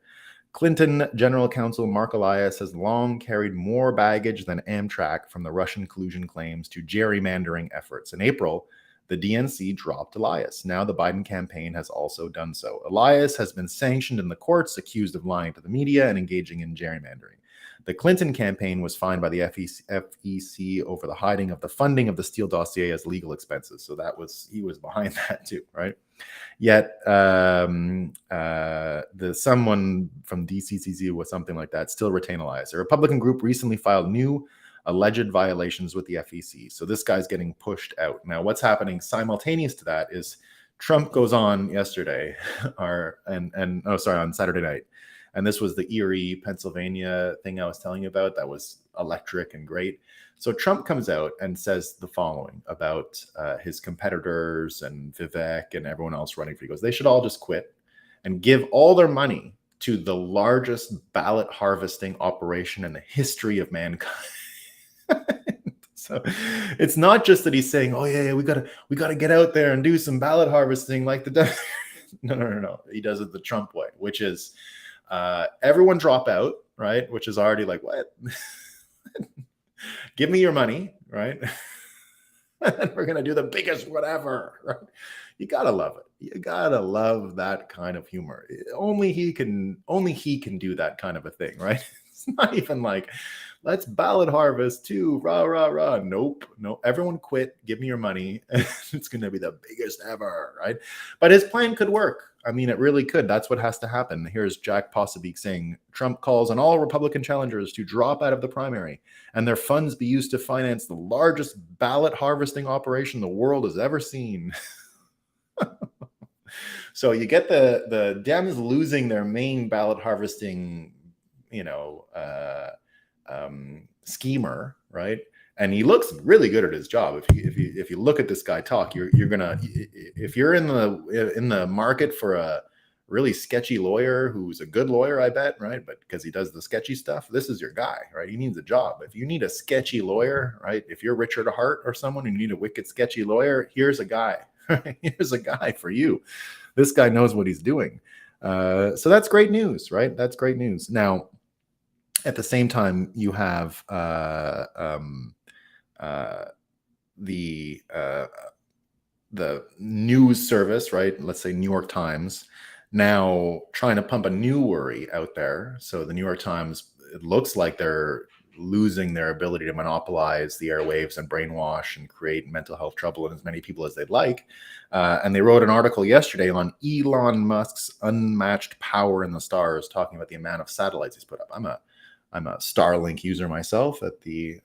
Clinton General Counsel Mark Elias has long carried more baggage than Amtrak from the Russian collusion claims to gerrymandering efforts. In April, the DNC dropped Elias. Now the Biden campaign has also done so. Elias has been sanctioned in the courts, accused of lying to the media and engaging in gerrymandering. The Clinton campaign was fined by the FEC over the hiding of the funding of the Steele dossier as legal expenses. So he was behind that too, right? Yet someone from DCCC was something like that still retain allies. A Republican group recently filed new alleged violations with the FEC. So this guy's getting pushed out. Now, what's happening simultaneous to that is Trump goes on yesterday, on Saturday night. And this was the Erie, Pennsylvania thing I was telling you about. That was electric and great. So Trump comes out and says the following about his competitors and Vivek and everyone else running for. He goes, they should all just quit and give all their money to the largest ballot harvesting operation in the history of mankind. So it's not just that he's saying, oh yeah, we gotta get out there and do some ballot harvesting like the no. He does it the Trump way, which is everyone drop out, right? Which is already like, what? Give me your money, right? And we're gonna do the biggest whatever, right? You gotta love it. You gotta love that kind of humor. Only he can do that kind of a thing, right? It's not even like, let's ballot harvest too, rah, rah, rah. Nope. Everyone quit. Give me your money. It's going to be the biggest ever, right? But his plan could work. I mean, it really could. That's what has to happen. Here's Jack Posobiec saying, Trump calls on all Republican challengers to drop out of the primary and their funds be used to finance the largest ballot harvesting operation the world has ever seen. So you get the Dems losing their main ballot harvesting, schemer, right? And he looks really good at his job. If you look at this guy talk, you're gonna, if you're in the market for a really sketchy lawyer who's a good lawyer, I bet, right? But because he does the sketchy stuff, this is your guy, right? He needs a job. If you need a sketchy lawyer, right? If you're Richard Hart or someone and you need a wicked sketchy lawyer, here's a guy. Here's a guy for you. This guy knows what he's doing. So that's great news, right? That's great news. Now, at the same time, you have the news service, right? Let's say New York Times, now trying to pump a new worry out there. So the New York Times, it looks like they're losing their ability to monopolize the airwaves and brainwash and create mental health trouble in as many people as they'd like. And they wrote an article yesterday on Elon Musk's unmatched power in the stars, talking about the amount of satellites he's put up. I'm a Starlink user myself at the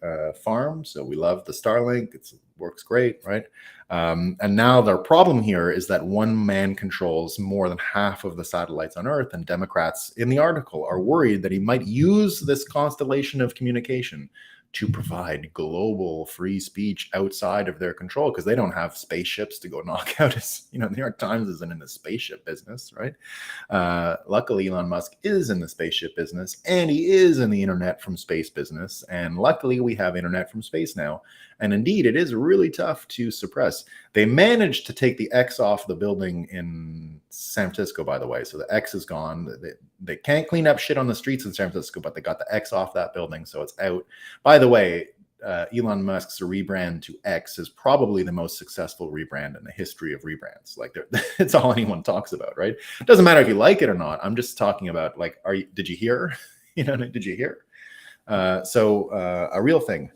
farm, so we love the Starlink. It works great, right? And now their problem here is that one man controls more than half of the satellites on Earth, and Democrats in the article are worried that he might use this constellation of communication to provide global free speech outside of their control, because they don't have spaceships to go knock out his, the New York Times isn't in the spaceship business, right? Luckily, Elon Musk is in the spaceship business, and he is in the internet from space business. And luckily, we have internet from space now. And indeed, it is really tough to suppress. They managed to take the X off the building in San Francisco, by the way. So the X is gone. They can't clean up shit on the streets in San Francisco, but they got the X off that building, so it's out. By the way, Elon Musk's rebrand to X is probably the most successful rebrand in the history of rebrands. Like, it's all anyone talks about, right? It doesn't matter if you like it or not. I'm just talking about, like, did you hear? Did you hear? So a real thing.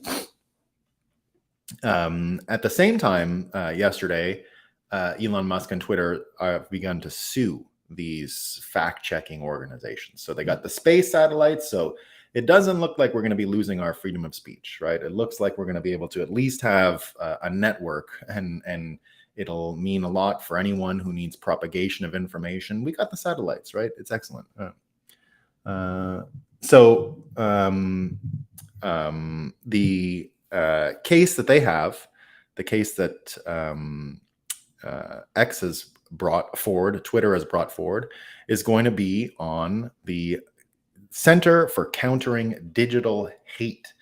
At the same time, yesterday, Elon Musk and Twitter have begun to sue these fact-checking organizations. So they got the space satellites. So it doesn't look like we're going to be losing our freedom of speech, right? It looks like we're going to be able to at least have a network, and it'll mean a lot for anyone who needs propagation of information. We got the satellites, right? It's excellent. So the case that they have, the case that X has brought forward, Twitter has brought forward, is going to be on the Center for Countering Digital Hate,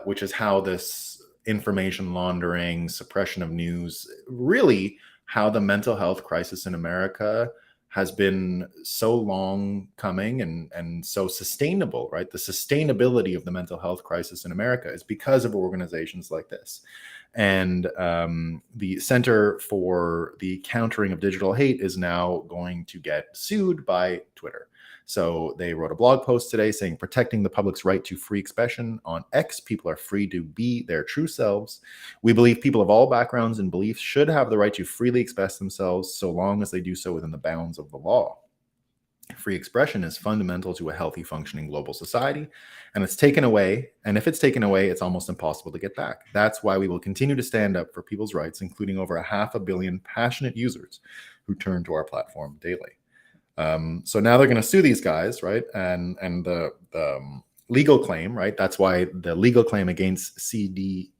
which is how this information laundering, suppression of news, really how the mental health crisis in America has been so long coming and so sustainable, right? The sustainability of the mental health crisis in America is because of organizations like this. And the Center for the Countering of Digital Hate is now going to get sued by Twitter. So they wrote a blog post today saying, protecting the public's right to free expression. On X, people are free to be their true selves. We believe people of all backgrounds and beliefs should have the right to freely express themselves so long as they do so within the bounds of the law. Free expression is fundamental to a healthy, functioning global society, and it's taken away. And if it's taken away, it's almost impossible to get back. That's why we will continue to stand up for people's rights, including over 500 million passionate users who turn to our platform daily. So now they're going to sue these guys, right? And the legal claim, right? That's why the legal claim against CCDH,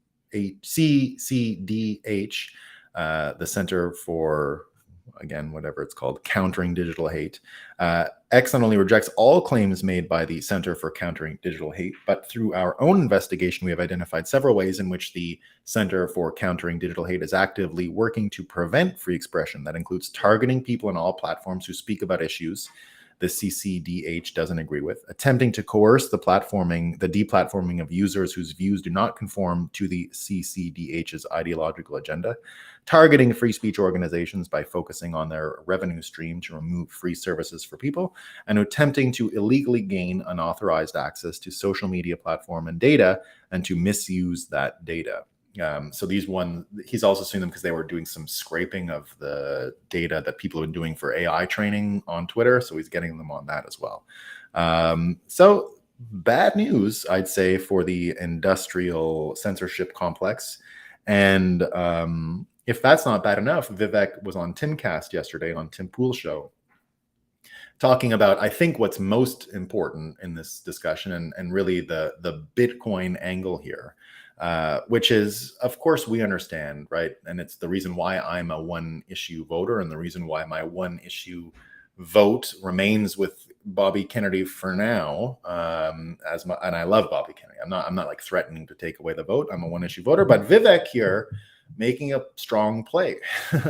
the Center for, again, whatever it's called, Countering Digital Hate. X not only rejects all claims made by the Center for Countering Digital Hate, but through our own investigation, we have identified several ways in which the Center for Countering Digital Hate is actively working to prevent free expression. That includes targeting people on all platforms who speak about issues the CCDH doesn't agree with, attempting to coerce the deplatforming of users whose views do not conform to the CCDH's ideological agenda, targeting free speech organizations by focusing on their revenue stream to remove free services for people, and attempting to illegally gain unauthorized access to social media platform and data and to misuse that data. So he's also suing them because they were doing some scraping of the data that people have been doing for AI training on Twitter. So he's getting them on that as well. So bad news, I'd say, for the industrial censorship complex. And if that's not bad enough, Vivek was on Timcast yesterday on Tim Pool's show, talking about, I think, what's most important in this discussion and really the Bitcoin angle here. Which is, of course, we understand, right? And it's the reason why I'm a one-issue voter, and the reason why my one-issue vote remains with Bobby Kennedy for now. And I love Bobby Kennedy. I'm not like threatening to take away the vote. I'm a one-issue voter, but Vivek here making a strong play,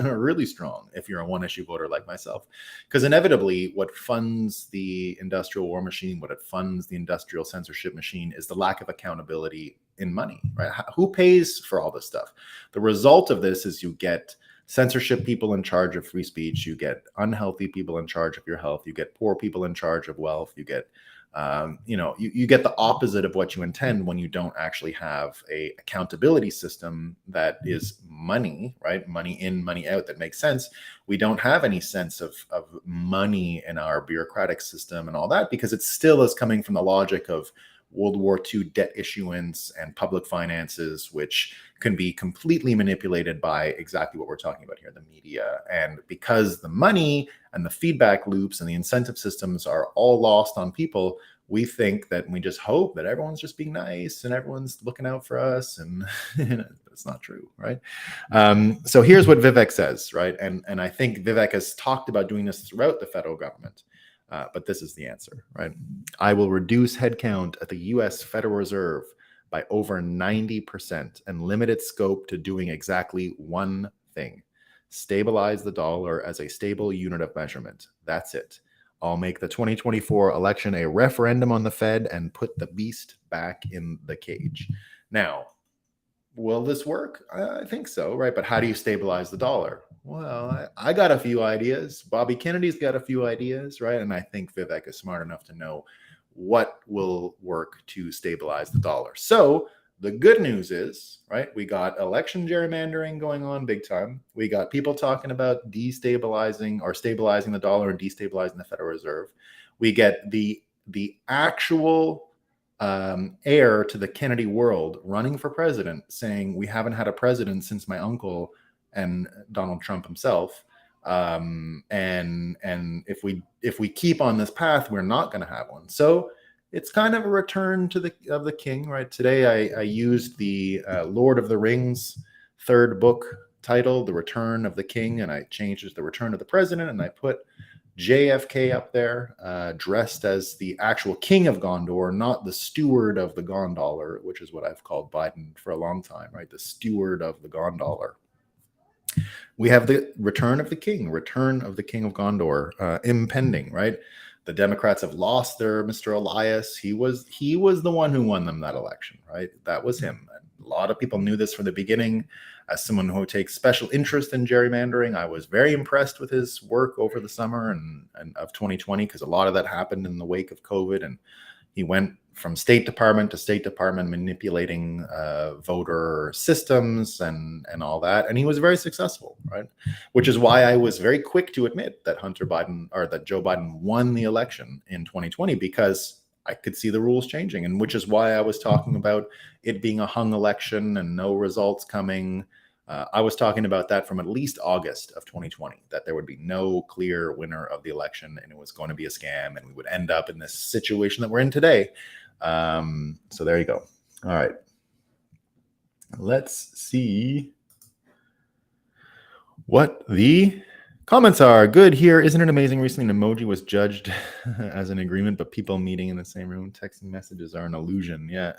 really strong, if you're a one-issue voter like myself. Because inevitably, what funds the industrial war machine, what it funds the industrial censorship machine, is the lack of accountability in money, right? Who pays for all this stuff? The result of this is you get censorship people in charge of free speech, you get unhealthy people in charge of your health, you get poor people in charge of wealth, you get you get the opposite of what you intend when you don't actually have a accountability system that is money, right? Money in, money out, that makes sense. We don't have any sense of money in our bureaucratic system and all that, because it still is coming from the logic of World War II debt issuance and public finances, which can be completely manipulated by exactly what we're talking about here, the media. And because the money and the feedback loops and the incentive systems are all lost on people, we think that we just hope that everyone's just being nice and everyone's looking out for us. And it's not true, right? So here's what Vivek says, right? And I think Vivek has talked about doing this throughout the federal government. But this is the answer, right? I will reduce headcount at the U.S. Federal Reserve by over 90% and limit its scope to doing exactly one thing: stabilize the dollar as a stable unit of measurement. That's it. I'll make the 2024 election a referendum on the Fed and put the beast back in the cage. Now, will this work? I think so, right? But how do you stabilize the dollar? Well, I got a few ideas. Bobby Kennedy's got a few ideas, right? And I think Vivek is smart enough to know what will work to stabilize the dollar. So the good news is, right, we got election gerrymandering going on big time. We got people talking about destabilizing or stabilizing the dollar and destabilizing the Federal Reserve. We get the actual heir to the Kennedy world running for president, saying we haven't had a president since my uncle and Donald Trump himself. And if we keep on this path, we're not going to have one. So it's kind of a return to the king, right? Today I used the Lord of the Rings third book title, The Return of the King, and I changed it to The Return of the President, and I put JFK up there, dressed as the actual king of Gondor, not the steward of the Gondolar, which is what I've called Biden for a long time, right? The steward of the Gondolar. We have the return of the king of Gondor impending, right? The Democrats have lost their Mr. Elias. He was the one who won them that election, right? That was him. lot of people knew this from the beginning. As someone who takes special interest in gerrymandering, I was very impressed with his work over the summer and of 2020, because a lot of that happened in the wake of COVID. And he went from state department to state department manipulating voter systems and all that. And he was very successful, right? Which is why I was very quick to admit that that Joe Biden won the election in 2020, because I could see the rules changing. And which is why I was talking about it being a hung election and no results coming. I was talking about that from at least August of 2020, that there would be no clear winner of the election and it was going to be a scam and we would end up in this situation that we're in today. So there you go. All right. Let's see what the comments are. Good here. Isn't it amazing? Recently, an emoji was judged as an agreement, but people meeting in the same room texting messages are an illusion. Yeah.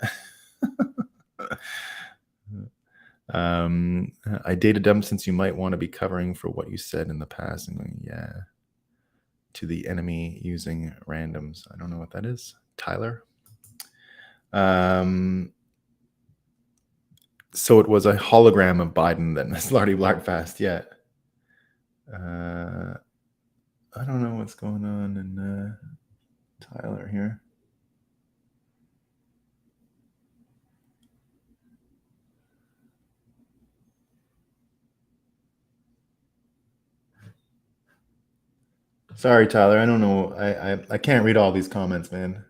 I dated them since you might want to be covering for what you said in the past. And going, yeah, to the enemy using randoms. I don't know what that is. Tyler. So it was a hologram of Biden that Miss Lardy Blackfast. Yeah. I don't know what's going on in Tyler here. Sorry, Tyler. I don't know. I can't read all these comments, man.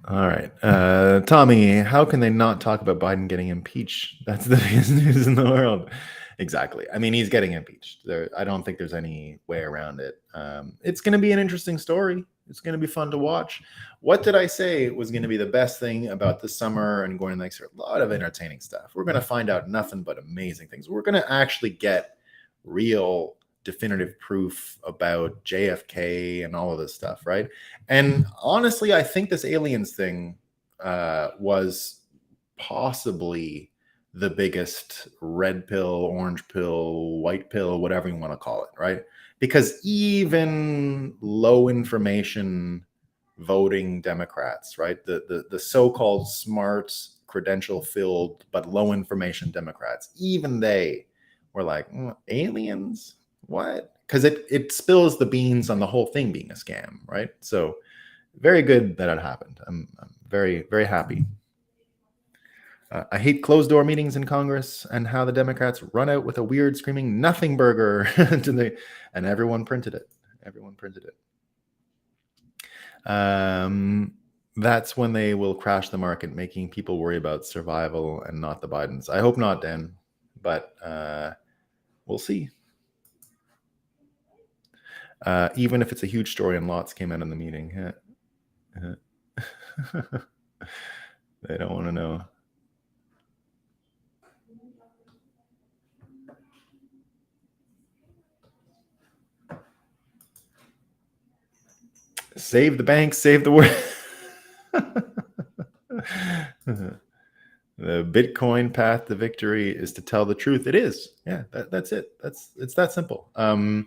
All right. Tommy, how can they not talk about Biden getting impeached? That's the biggest news in the world. Exactly. I mean, he's getting impeached. I don't think there's any way around it. It's going to be an interesting story. It's going to be fun to watch. What did I say was going to be the best thing about this summer and going next year? A lot of entertaining stuff. We're going to find out nothing but amazing things. We're going to actually get real definitive proof about JFK and all of this stuff, right? And honestly, I think this aliens thing was possibly the biggest red pill, orange pill, white pill, whatever you want to call it, right? Because even low information voting Democrats, right? The so-called smart, credential-filled, but low information Democrats, even they were like, aliens? What? Because it spills the beans on the whole thing being a scam, right? So very good that it happened. I'm very, very happy. I hate closed door meetings in Congress and how the Democrats run out with a weird screaming nothing burger and everyone printed it. Everyone printed it. That's when they will crash the market, making people worry about survival and not the Bidens. I hope not, Dan, but we'll see. Even if it's a huge story and lots came out in the meeting. They don't want to know. Save the banks, save the world. The Bitcoin path to victory is to tell the truth. It is. Yeah, that's it. It's that simple. I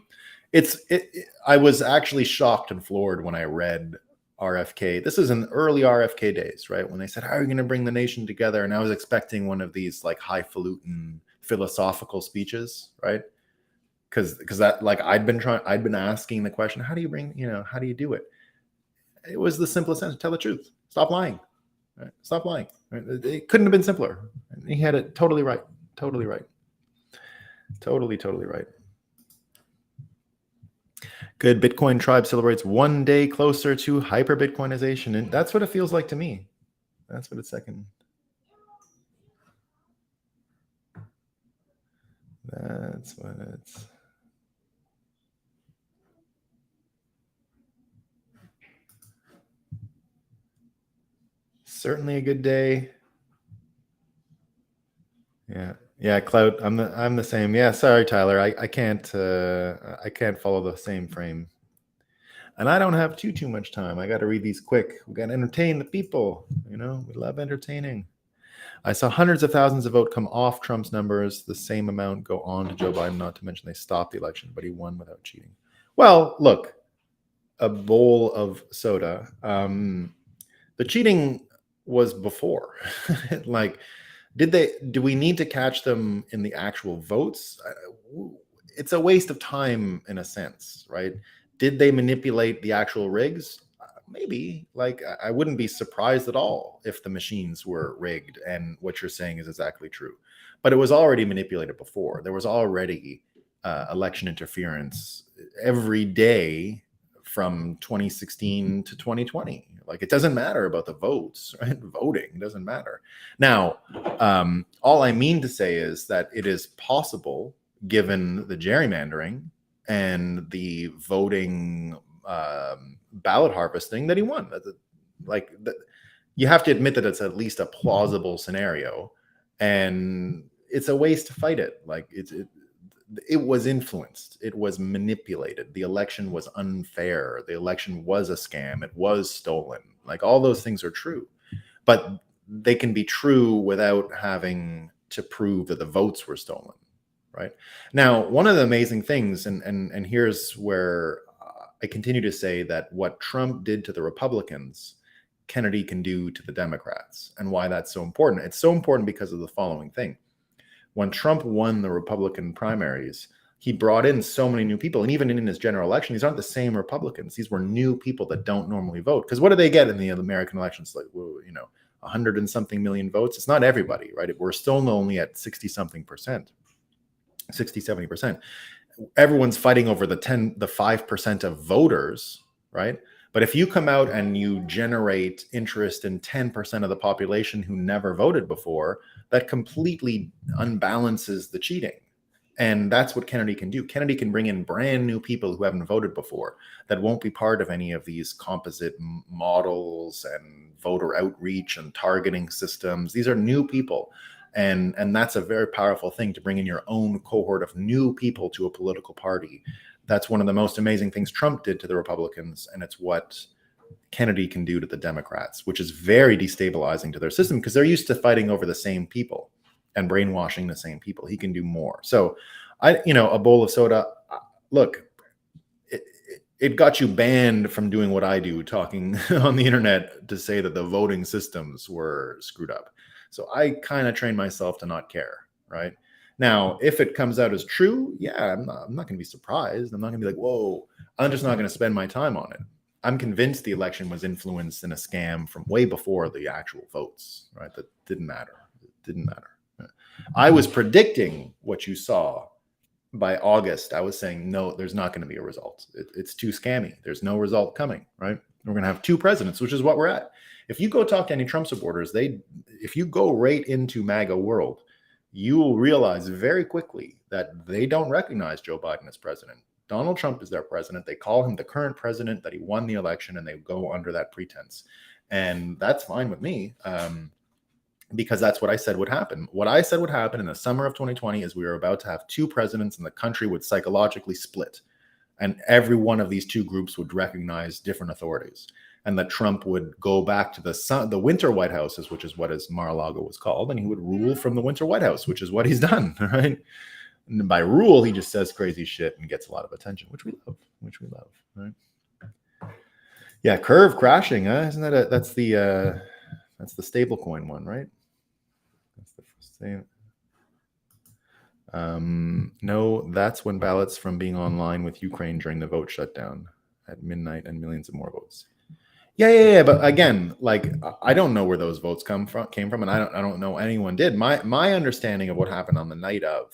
was actually shocked and floored when I read RFK. This is in early RFK days, right? When they said, how are you going to bring the nation together? And I was expecting one of these like highfalutin philosophical speeches, right? Because that, like, I'd been asking the question, how do you do it? It was the simplest answer: tell the truth. Stop lying. Right? Stop lying. Right? It couldn't have been simpler. He had it totally right. Totally right. Totally right. Good. Bitcoin tribe celebrates 1 day closer to hyper Bitcoinization. And that's what it feels like to me. That's what it's second. That's what it's. Certainly a good day. Yeah, Clout. I'm the same. Yeah, sorry, Tyler. I can't follow the same frame, and I don't have too much time. I got to read these quick. We got to entertain the people. We love entertaining. I saw hundreds of thousands of votes come off Trump's numbers. The same amount go on to Joe Biden. Not to mention they stopped the election, but he won without cheating. Well, look, a bowl of soda. The cheating was before. Like, do we need to catch them in the actual votes? It's a waste of time in a sense, right? Did they manipulate the actual rigs? Maybe. Like, I wouldn't be surprised at all if the machines were rigged and what you're saying is exactly true. But it was already manipulated before. There was already election interference every day from 2016 to 2020. Like, it doesn't matter about the votes, right? Voting doesn't matter. Now, all I mean to say is that it is possible, given the gerrymandering and the voting ballot harvesting, that he won. You have to admit that it's at least a plausible scenario, and it's a waste to fight it. Like, it was influenced, it was manipulated, the election was unfair, the election was a scam, it was stolen. Like, all those things are true, but they can be true without having to prove that the votes were stolen, right? Now, one of the amazing things, and here's where I continue to say that what Trump did to the Republicans, Kennedy can do to the Democrats. And why that's so important. It's so important because of the following thing. When Trump won the Republican primaries, he brought in so many new people. And even in his general election, these aren't the same Republicans. These were new people that don't normally vote. Because what do they get in the American elections? Like, 100 and something million votes. It's not everybody, right? We're still only at 60 something percent, 60, 70%. Everyone's fighting over the 5% of voters, right? But if you come out and you generate interest in 10% of the population who never voted before, that completely unbalances the cheating. And that's what Kennedy can do. Kennedy can bring in brand new people who haven't voted before, that won't be part of any of these composite models and voter outreach and targeting systems. These are new people. And that's a very powerful thing, to bring in your own cohort of new people to a political party. That's one of the most amazing things Trump did to the Republicans, and it's what Kennedy can do to the Democrats, which is very destabilizing to their system, because they're used to fighting over the same people and brainwashing the same people. He can do more. So, a bowl of soda, look, it got you banned from doing what I do, talking on the internet to say that the voting systems were screwed up. So I kind of trained myself to not care, right? Now, if it comes out as true, yeah, I'm not going to be surprised. I'm not going to be like, whoa, I'm just not going to spend my time on it. I'm convinced the election was influenced in a scam from way before the actual votes, right? That didn't matter. It didn't matter. I was predicting what you saw by August. I was saying, no, there's not going to be a result. It's too scammy. There's no result coming, right? We're going to have two presidents, which is what we're at. If you go talk to any Trump supporters, if you go right into MAGA world, you will realize very quickly that they don't recognize Joe Biden as president. Donald Trump is their president. They call him the current president, that he won the election, and they go under that pretense. And that's fine with me, because that's what I said would happen. What I said would happen in the summer of 2020 is we were about to have two presidents, and the country would psychologically split. And every one of these two groups would recognize different authorities. And that Trump would go back to the winter White House, which is what his Mar-a-Lago was called, and he would rule from the winter White House, which is what he's done, right? And by rule, he just says crazy shit and gets a lot of attention, which we love, right? Yeah, curve crashing, huh? Isn't that that's the stablecoin one, right? That's the first thing. No, that's when ballots from being online with Ukraine during the vote shutdown at midnight and millions of more votes. Yeah. But again, like, I don't know where those votes came from, and I don't know anyone did. My understanding of what happened on the night of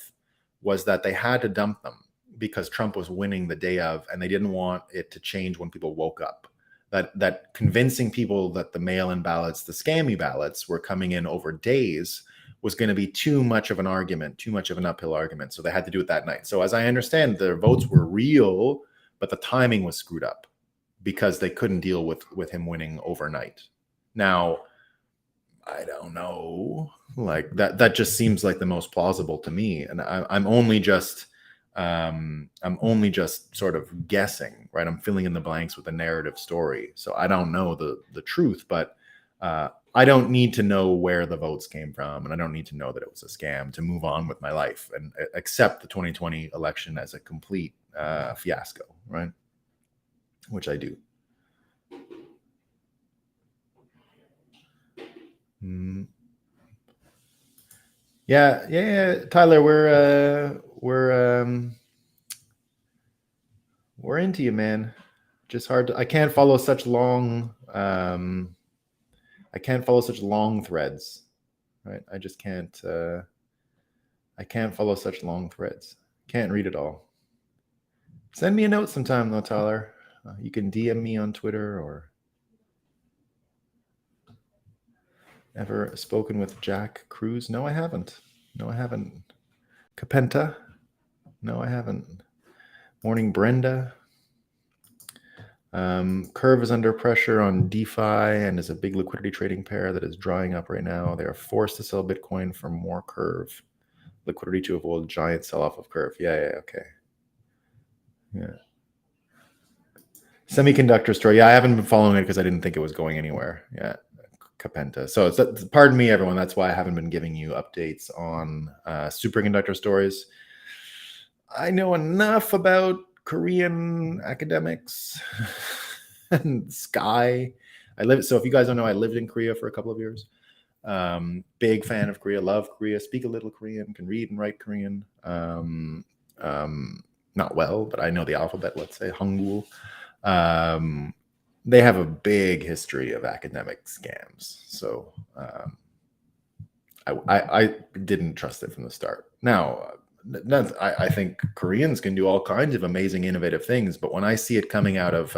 was that they had to dump them because Trump was winning the day of, and they didn't want it to change when people woke up. That convincing people that the mail-in ballots, the scammy ballots, were coming in over days was going to be too much of an argument, too much of an uphill argument. So they had to do it that night. So as I understand, their votes were real, but the timing was screwed up because they couldn't deal with him winning overnight. Now, I don't know, like that just seems like the most plausible to me. And I'm only just sort of guessing, right? I'm filling in the blanks with a narrative story. So I don't know the truth, but I don't need to know where the votes came from, and I don't need to know that it was a scam to move on with my life and accept the 2020 election as a complete fiasco. right? Which I do. Yeah, Tyler, we're into you, man. Just hard to, I can't follow such long threads, right? I just can't I can't follow such long threads. Can't read it all. Send me a note sometime though, Tyler. You can DM me on Twitter. Or ever spoken with Jack Cruz? No, I haven't. Capenta? No, I haven't. Morning, Brenda. Curve is under pressure on DeFi and is a big liquidity trading pair that is drying up right now. They are forced to sell Bitcoin for more Curve liquidity to avoid giant sell-off of Curve. Yeah, okay. Yeah. Semiconductor story. Yeah, I haven't been following it because I didn't think it was going anywhere. Yeah, Capenta. So pardon me, everyone. That's why I haven't been giving you updates on superconductor stories. I know enough about Korean academics and Sky. So if you guys don't know, I lived in Korea for a couple of years. Big fan of Korea, love Korea, speak a little Korean, can read and write Korean. Not well, but I know the alphabet, let's say, Hangul. They have a big history of academic scams. So I didn't trust it from the start. Now, I think Koreans can do all kinds of amazing, innovative things, but when I see it coming out of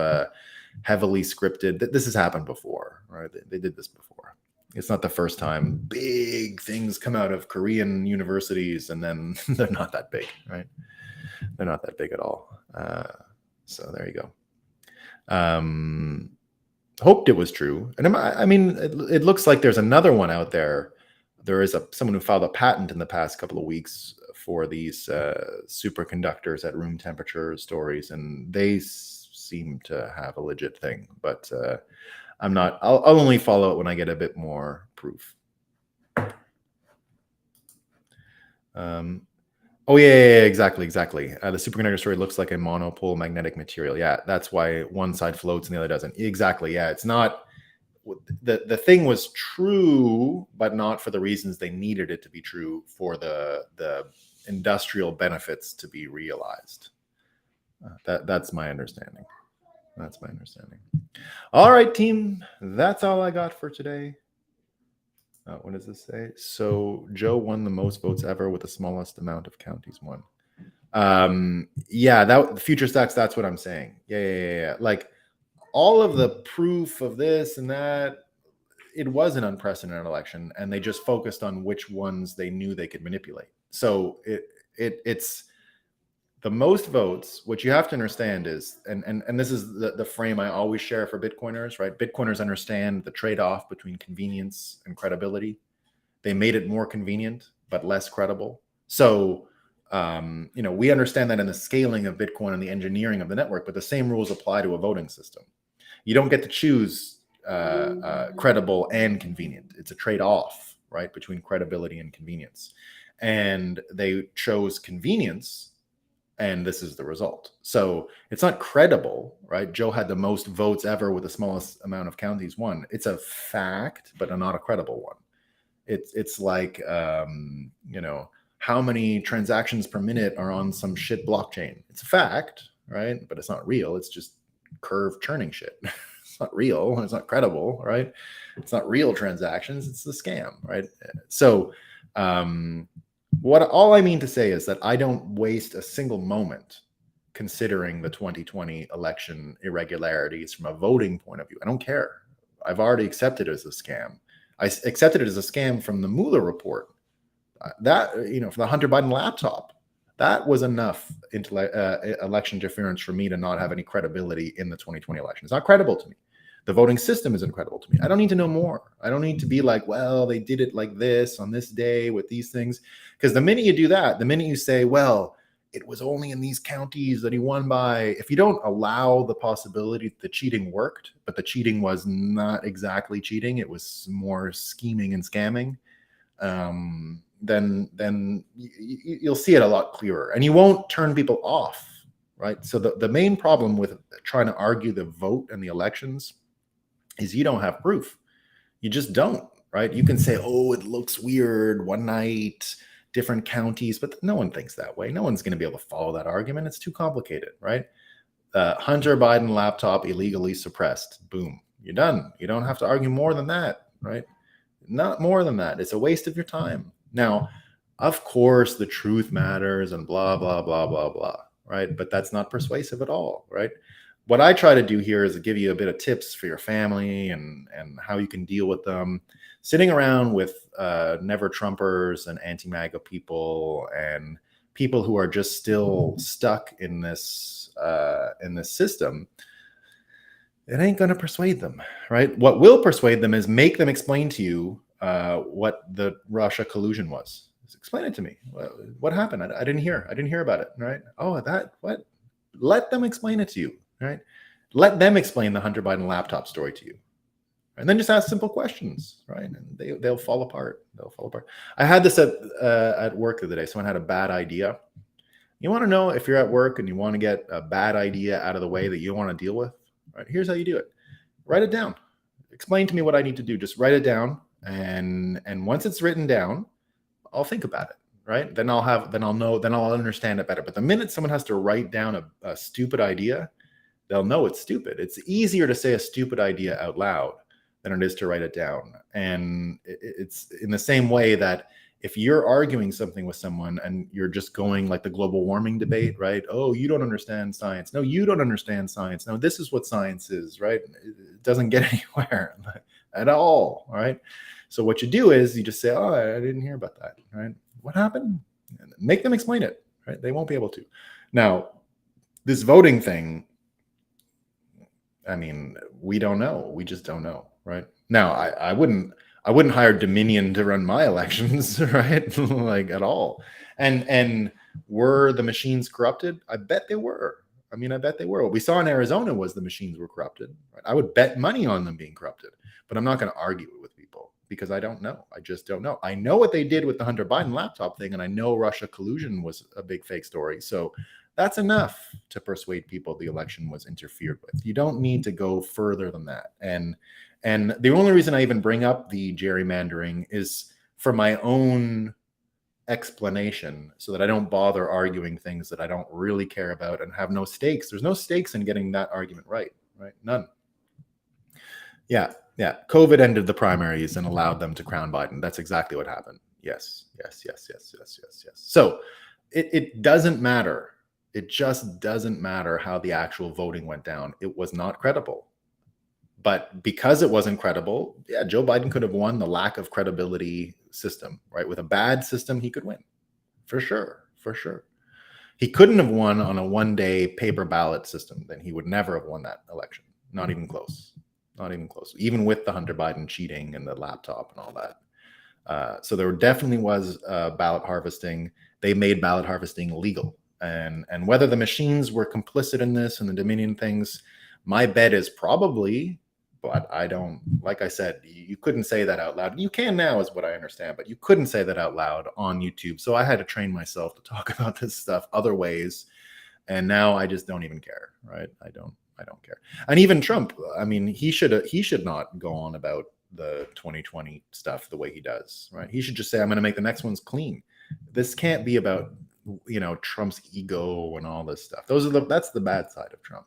heavily scripted, this has happened before, right? They did this before. It's not the first time big things come out of Korean universities and then they're not that big, right? They're not that big at all. So there you go. Hoped it was true. And I mean, it looks like there's another one out there. There is someone who filed a patent in the past couple of weeks for these superconductors at room temperature stories, and they seem to have a legit thing. But I'll only follow it when I get a bit more proof. Oh yeah, exactly. The superconductor story looks like a monopole magnetic material. Yeah, that's why one side floats and the other doesn't. Exactly. Yeah, it's not. The thing was true, but not for the reasons they needed it to be true for the industrial benefits to be realized. That's my understanding. All right, team. That's all I got for today. What does this say? So Joe won the most votes ever with the smallest amount of counties won. Yeah, that future stacks. That's what I'm saying. Yeah. Like all of the proof of this and that, it was an unprecedented election, and they just focused on which ones they knew they could manipulate. So it's the most votes. What you have to understand is, and this is the frame I always share for Bitcoiners, right? Bitcoiners understand the trade-off between convenience and credibility. They made it more convenient, but less credible. So, we understand that in the scaling of Bitcoin and the engineering of the network, but the same rules apply to a voting system. You don't get to choose credible and convenient. It's a trade-off, right, between credibility and convenience. And they chose convenience, and this is the result. So it's not credible, right? Joe had the most votes ever with the smallest amount of counties won. It's a fact, but not a credible one. It's like how many transactions per minute are on some shit blockchain. It's a fact, right? But it's not real. It's just Curve churning shit. It's not real. It's not credible, right? It's not real transactions. It's the scam, right? So all I mean to say is that I don't waste a single moment considering the 2020 election irregularities from a voting point of view. I don't care. I've already accepted it as a scam. I accepted it as a scam from the Mueller report. That, from the Hunter Biden laptop, that was enough election interference for me to not have any credibility in the 2020 election. It's not credible to me. The voting system is incredible to me. I don't need to know more. I don't need to be like, well, they did it like this on this day with these things. Because the minute you do that, the minute you say, well, it was only in these counties that he won by, if you don't allow the possibility that the cheating worked, but the cheating was not exactly cheating, it was more scheming and scamming, then you'll see it a lot clearer. And you won't turn people off, right? So the main problem with trying to argue the vote and the elections is you don't have proof. You just don't, right? You can say, oh, it looks weird one night, different counties, but no one thinks that way. No one's going to be able to follow that argument. It's too complicated, right? Hunter Biden laptop illegally suppressed. Boom, you're done. You don't have to argue more than that, right? Not more than that. It's a waste of your time. Now, of course, the truth matters and blah, blah, blah, blah, blah, right? But that's not persuasive at all, right? What I try to do here is give you a bit of tips for your family and how you can deal with them. Sitting around with never Trumpers and anti-MAGA people and people who are just still stuck in this system, it ain't going to persuade them, right? What will persuade them is make them explain to you what the Russia collusion was. Just explain it to me. What happened? I didn't hear. I didn't hear about it, right? Oh, that, what? Let them explain it to you, right? Let them explain the Hunter Biden laptop story to you. And then just ask simple questions, right? And they'll fall apart. They'll fall apart. I had this at work the other day. Someone had a bad idea. You want to know if you're at work and you want to get a bad idea out of the way that you don't want to deal with, right? Here's how you do it. Write it down. Explain to me what I need to do. Just write it down. And once it's written down, I'll think about it, right? Then I'll understand it better. But the minute someone has to write down a stupid idea, they'll know it's stupid. It's easier to say a stupid idea out loud than it is to write it down. And it's in the same way that if you're arguing something with someone and you're just going like the global warming debate, right? Oh, you don't understand science. No, you don't understand science. No, this is what science is, right? It doesn't get anywhere at all, right? So what you do is you just say, oh, I didn't hear about that, right? What happened? And make them explain it, right? They won't be able to. Now, this voting thing, I mean, we don't know. We just don't know, right? Now, I wouldn't hire Dominion to run my elections, right? Like at all. And were the machines corrupted? I bet they were. I mean, I bet they were. What we saw in Arizona was the machines were corrupted. Right? I would bet money on them being corrupted, but I'm not going to argue it with people because I don't know. I just don't know. I know what they did with the Hunter Biden laptop thing, and I know Russia collusion was a big fake story. So that's enough to persuade people the election was interfered with. You don't need to go further than that. And the only reason I even bring up the gerrymandering is for my own explanation so that I don't bother arguing things that I don't really care about and have no stakes. There's no stakes in getting that argument right? None. Yeah. COVID ended the primaries and allowed them to crown Biden. That's exactly what happened. Yes. So it doesn't matter. It just doesn't matter how the actual voting went down. It was not credible. But because it wasn't credible, yeah, Joe Biden could have won the lack of credibility system, right? With a bad system, he could win. For sure. He couldn't have won on a one-day paper ballot system. Then he would never have won that election. Not even close. Even with the Hunter Biden cheating and the laptop and all that. So there definitely was ballot harvesting. They made ballot harvesting legal. And whether the machines were complicit in this and the Dominion things, my bet is probably, but I don't, like I said, you couldn't say that out loud. You can now is what I understand, but you couldn't say that out loud on YouTube. So I had to train myself to talk about this stuff other ways. And now I just don't even care, right? I don't care. And even Trump, I mean, he should not go on about the 2020 stuff the way he does, right? He should just say, I'm going to make the next ones clean. This can't be about, Trump's ego and all this stuff. That's the bad side of Trump,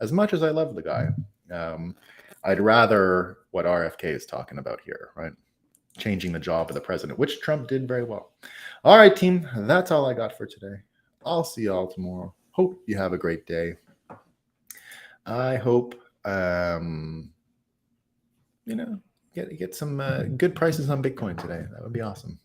as much as I love the guy. I'd rather what RFK is talking about here, right? Changing the job of the president, which Trump did very well. All right, team, that's all I got for today. I'll see y'all tomorrow. Hope you have a great day. I hope, get some good prices on Bitcoin today. That would be awesome.